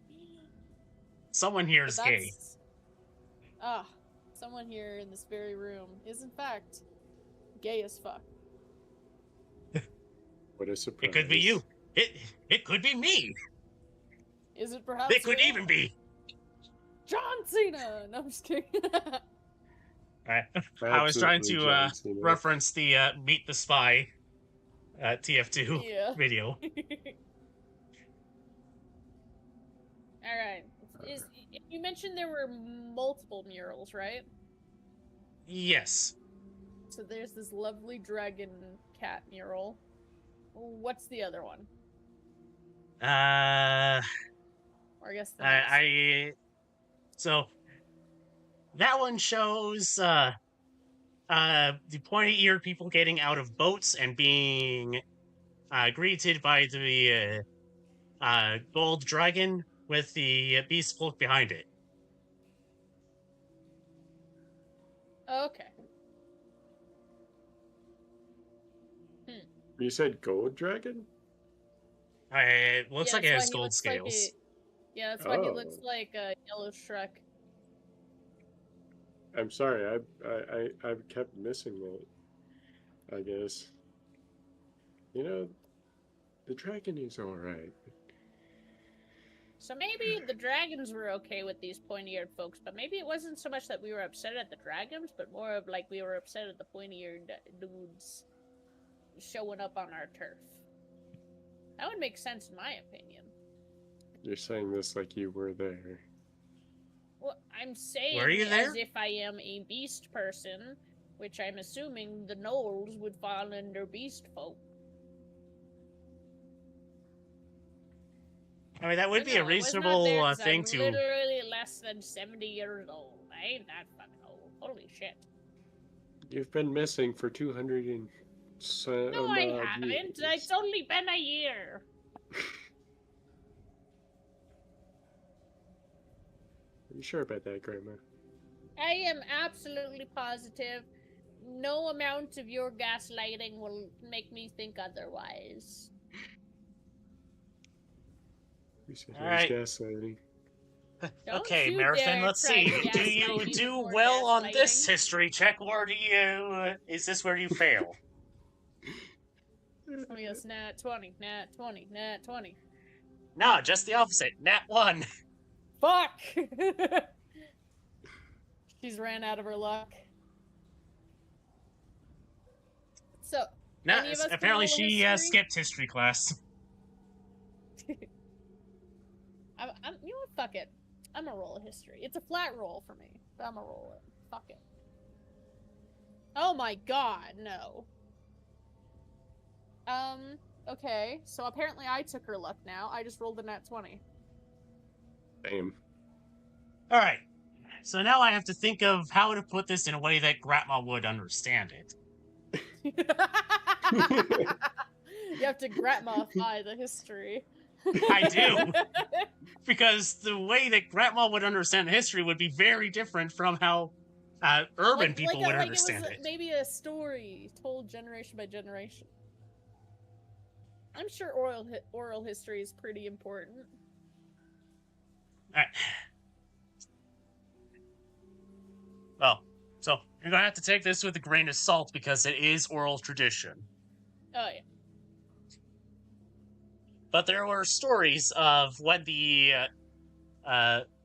Someone here But is gay. Someone here in this very room is in fact gay as fuck. What a surprise! It could be you. It could be me. Is it perhaps It could you? even be. John Cena! No, I'm just kidding. I was trying Absolutely to John Cena. reference the Meet the Spy TF2 Yeah. video. Alright. You mentioned there were multiple murals, right? Yes. So there's this lovely dragon cat mural. What's the other one? Or I guess the next. So that one shows the pointy-eared people getting out of boats and being greeted by the gold dragon with the beast folk behind it. Okay. You said gold dragon? It looks like it that's has why he gold looks like scales. Yeah, that's why he Oh. looks like Yellow Shrek. I'm sorry, I've kept missing it. I guess. You know, the dragon is alright. So maybe the dragons were okay with these pointy-eared folks, but maybe it wasn't so much that we were upset at the dragons, but more of like we were upset at the pointy-eared dudes showing up on our turf. That would make sense in my opinion. You're saying this like you were there. Well, I'm saying Were you it there? as if I am a beast person, which I'm assuming the gnolls would fall under beast folk. I mean, that would But be no, a it was not reasonable there 'cause thing I'm to. literally less than 70 years old. I ain't that fucking old. Holy shit. You've been missing for 200 and some No, I odd haven't. years. It's only been a year. Are you sure about that, Grandma? I am absolutely positive. No amount of your gaslighting will make me think otherwise. You said All it was right. gaslighting. Don't Okay, you Marathon, dare let's try see. to Do gaslight you me do with more well on this gaslighting. history check, or do you? Is this where you fail? Oh yes, nat 20, nat 20, nat 20. No, just the opposite. Nat 1. Fuck! She's ran out of her luck. So, No, any of us can apparently roll a she history? skipped history class. You know what? Fuck it. I'm gonna roll a history. It's a flat roll for me, but I'm gonna roll it. Fuck it. Oh my god, no. Okay, so apparently I took her luck now. I just rolled a nat 20. Damn. All right. So now I have to think of how to put this in a way that Grandma would understand it. You have to gratify the history. I do. Because the way that Grandma would understand the history would be very different from how urban people would understand it was it. maybe a story told generation by generation. I'm sure oral history is pretty important. All right. Well, so you're gonna have to take this with a grain of salt because it is oral tradition. Oh yeah. But there were stories of when the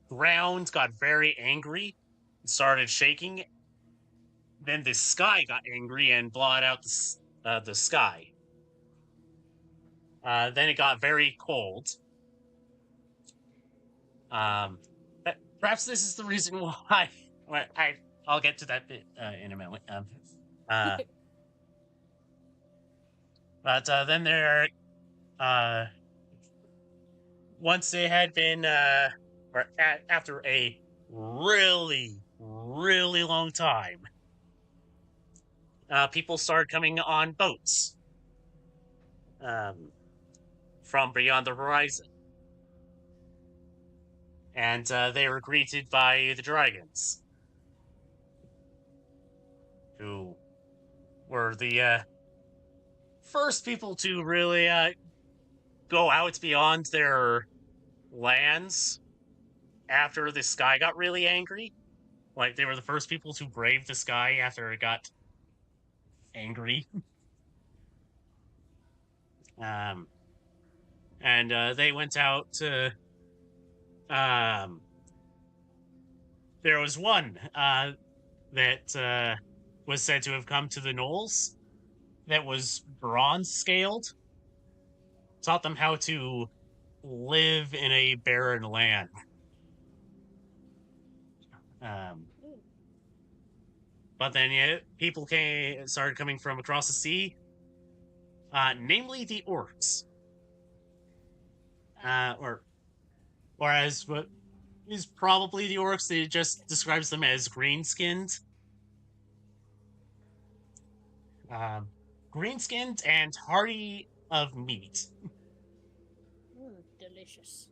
ground got very angry and started shaking. Then the sky got angry and blotted out the sky. Then it got very cold. Perhaps this is the reason why. I'll get to that bit in a minute. But then there, once they had been, after a really, really long time, people started coming on boats from beyond the horizon. And they were greeted by the dragons, who were the first people to really go out beyond their lands after the sky got really angry. Like, they were the first people to brave the sky after it got angry. And they went out to... there was one that was said to have come to the Knolls that was bronze-scaled. Taught them how to live in a barren land. But then people started coming from across the sea, namely the orcs. Whereas what is probably the orcs, it just describes them as green-skinned. Green-skinned and hearty of meat. Delicious.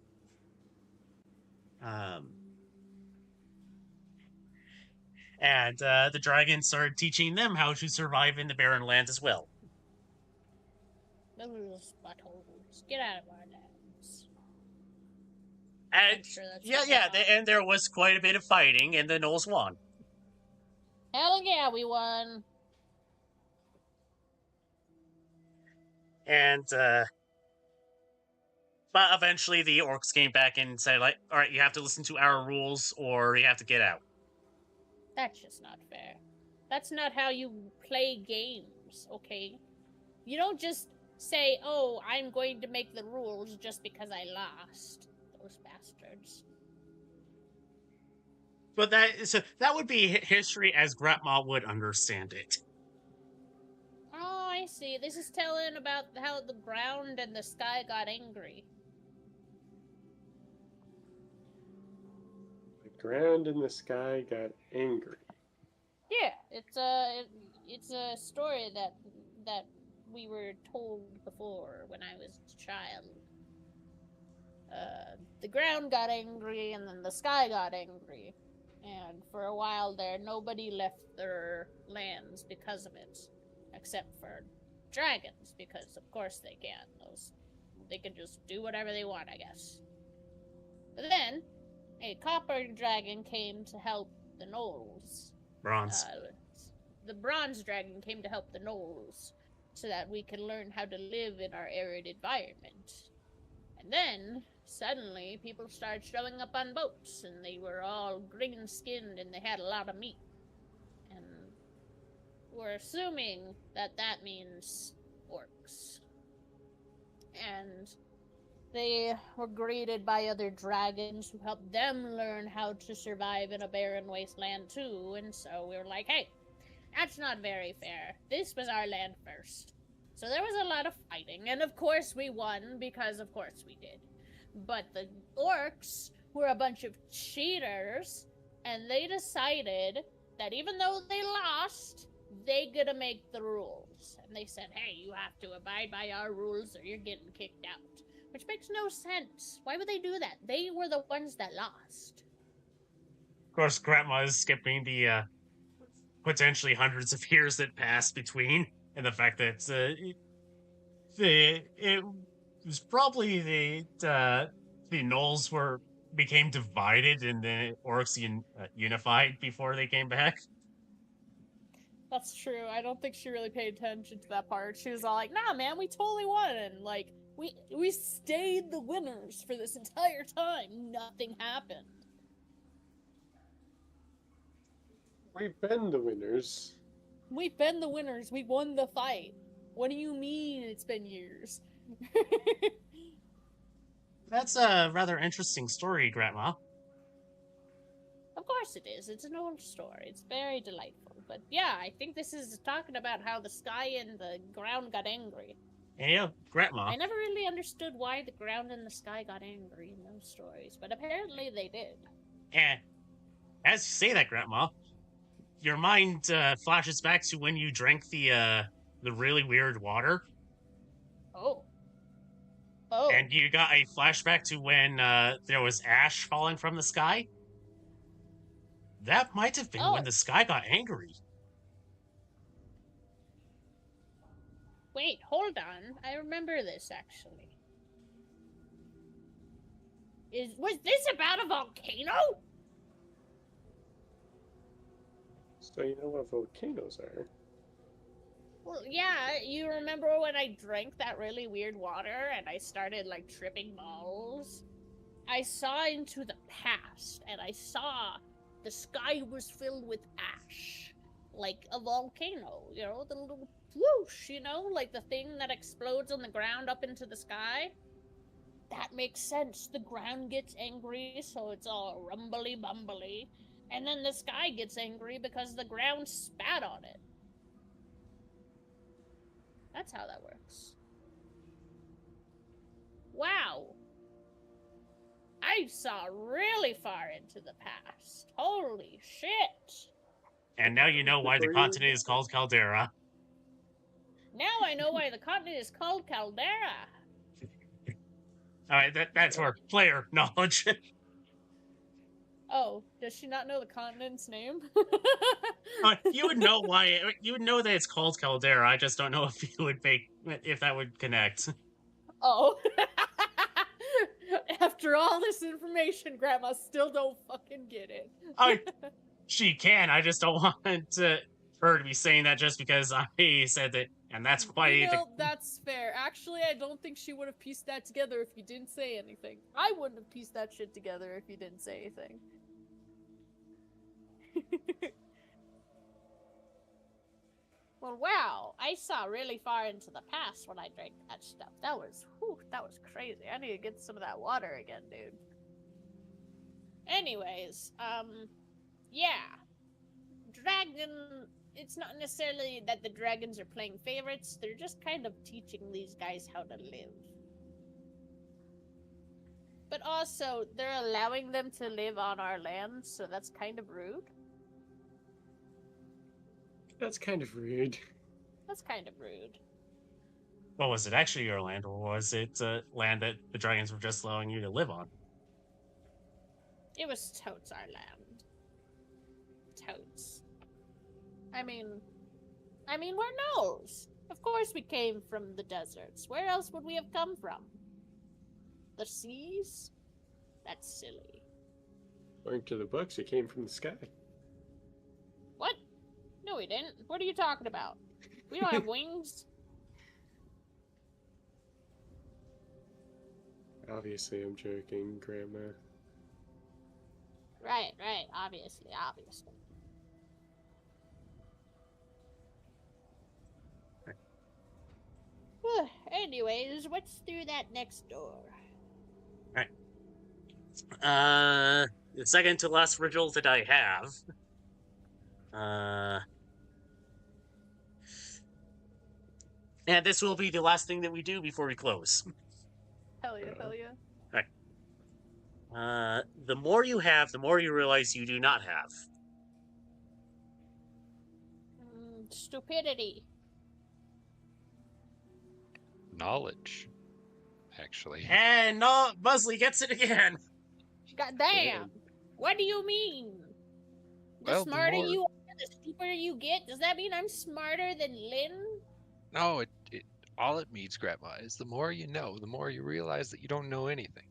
And the dragons started teaching them how to survive in the barren land as well. Those buttholes. Just get out of our lands. And I'm sure that's yeah, what yeah, they want. and there was quite a bit of fighting, and the Knolls won. Hell yeah, we won. And but eventually the orcs came back and said, like, all right, you have to listen to our rules or you have to get out. That's just not fair. That's not how you play games, okay? You don't just say, oh, I'm going to make the rules just because I lost. Those bastards. But that would be history as Grandma would understand it. Oh, I see. This is telling about how the ground and the sky got angry. The ground and the sky got angry. Yeah, it's a story that we were told before when I was a child. The ground got angry, and then the sky got angry, and for a while there, nobody left their lands because of it, except for dragons, because of course they can. They can just do whatever they want, I guess. But then, a copper dragon came to help the gnolls. Bronze. The bronze dragon came to help the gnolls so that we could learn how to live in our arid environment. And then, suddenly, people started showing up on boats, and they were all green-skinned, and they had a lot of meat. And we're assuming that that means orcs. And they were greeted by other dragons who helped them learn how to survive in a barren wasteland too, and so we were like, hey, that's not very fair. This was our land first. So there was a lot of fighting, and of course we won, because of course we did. But the orcs were a bunch of cheaters, and they decided that even though they lost, they gonna make the rules. And they said, hey, you have to abide by our rules or you're getting kicked out. Which makes no sense. Why would they do that? They were the ones that lost. Of course, Grandma is skipping the potentially hundreds of years that passed between, and the fact that it was probably the Knolls became divided and the orcs unified before they came back. That's true. I don't think she really paid attention to that part. She was all like, nah, man, we totally won. And, like, we stayed the winners for this entire time. Nothing happened. We've been the winners. We've been the winners. We won the fight. What do you mean it's been years? That's a rather interesting story, Grandma. Of course it is. It's an old story. It's very delightful. But yeah, I think this is talking about how the sky and the ground got angry. Yeah, Grandma. I never really understood why the ground and the sky got angry in those stories, but apparently they did. And as you say that, Grandma, your mind flashes back to when you drank the really weird water. Oh. Oh. And you got a flashback to when there was ash falling from the sky. That might have been when the sky got angry. Wait, hold on. I remember this, actually. Was this about a volcano? So you know what volcanoes are. Well, yeah, you remember when I drank that really weird water and I started, like, tripping balls? I saw into the past, and I saw the sky was filled with ash. Like a volcano, you know, the little whoosh, you know, like the thing that explodes on the ground up into the sky. That makes sense. The ground gets angry, so it's all rumbly bumbly. And then the sky gets angry because the ground spat on it. That's how that works. Wow. I saw really far into the past. Holy shit. And now you know why the continent is called Caldera. Now I know why the continent is called Caldera. Alright, that's for player knowledge. Oh, does she not know the continent's name? You would know why. You would know that it's called Caldera. I just don't know if you would if that would connect. Oh. After all this information, Grandma still don't fucking get it. She can. I just don't want her to be saying that just because I said that, and that's why. You know, that's fair. Actually, I don't think she would have pieced that together if you didn't say anything. I wouldn't have pieced that shit together if you didn't say anything. Well, wow, I saw really far into the past when I drank that stuff. That was crazy. I need to get some of that water again, dude. Anyways, yeah. Dragon, it's not necessarily that the dragons are playing favorites, they're just kind of teaching these guys how to live. But also, they're allowing them to live on our land, so that's kind of rude. That's kind of rude. That's kind of rude. Well, was it actually your land, or was it land that the dragons were just allowing you to live on? It was totes our land. Totes. I mean, we're gnolls. Of course we came from the deserts. Where else would we have come from? The seas? That's silly. According to the books, it came from the sky. What? No, we didn't. What are you talking about? We don't have wings. Obviously, I'm joking, Grandma. Right. Obviously. Anyways, what's through that next door? The second to last riddle that I have. And this will be the last thing that we do before we close. Hell yeah. The more you have, the more you realize you do not have. Stupidity. Knowledge, actually. And no, Buzzley gets it again. God damn. What do you mean? The Well, the smarter more- you are, the stupider you get? Does that mean I'm smarter than Lynn? No, it all it means, Grandma, is the more you know, the more you realize that you don't know anything.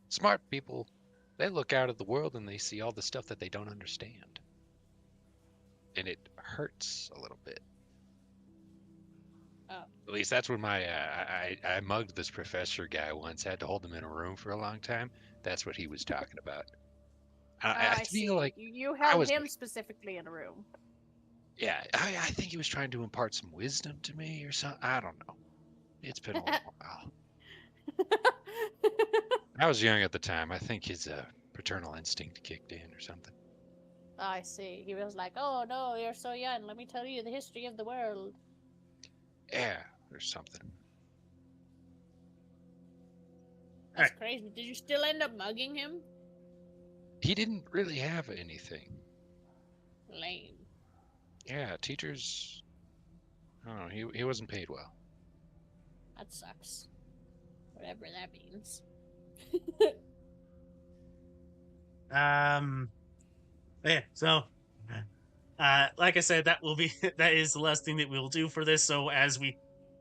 Smart people, they look out at the world and they see all the stuff that they don't understand. And it hurts a little bit. Oh. At least that's when I mugged this professor guy once. Had to hold him in a room for a long time. That's what he was talking about. I see. feel like you I held was- him specifically in a room. yeah, I think he was trying to impart some wisdom to me or something. I don't know. It's been a little while. I was young at the time. I think his paternal instinct kicked in or something. I see. He was like, "Oh no, you're so young. Let me tell you the history of the world." Yeah, or something. That's crazy. Did you still end up mugging him? He didn't really have anything. Lame. Yeah, teachers. I don't know. He wasn't paid well. That sucks. Whatever that means. Yeah, so like I said, that is the last thing that we'll do for this. So as we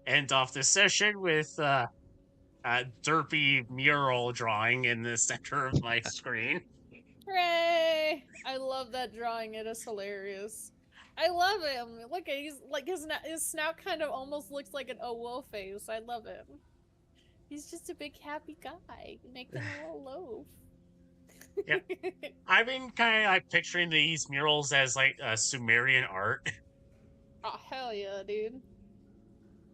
end off this session with derpy mural drawing in the center of my screen. Hooray! I love that drawing. It is hilarious. I love him. Look, he's like his snout kind of almost looks like an oh whoa face. I love him. He's just a big happy guy making a little loaf. Yep. I've been kind of like picturing these murals as like Sumerian art. Oh hell yeah, dude!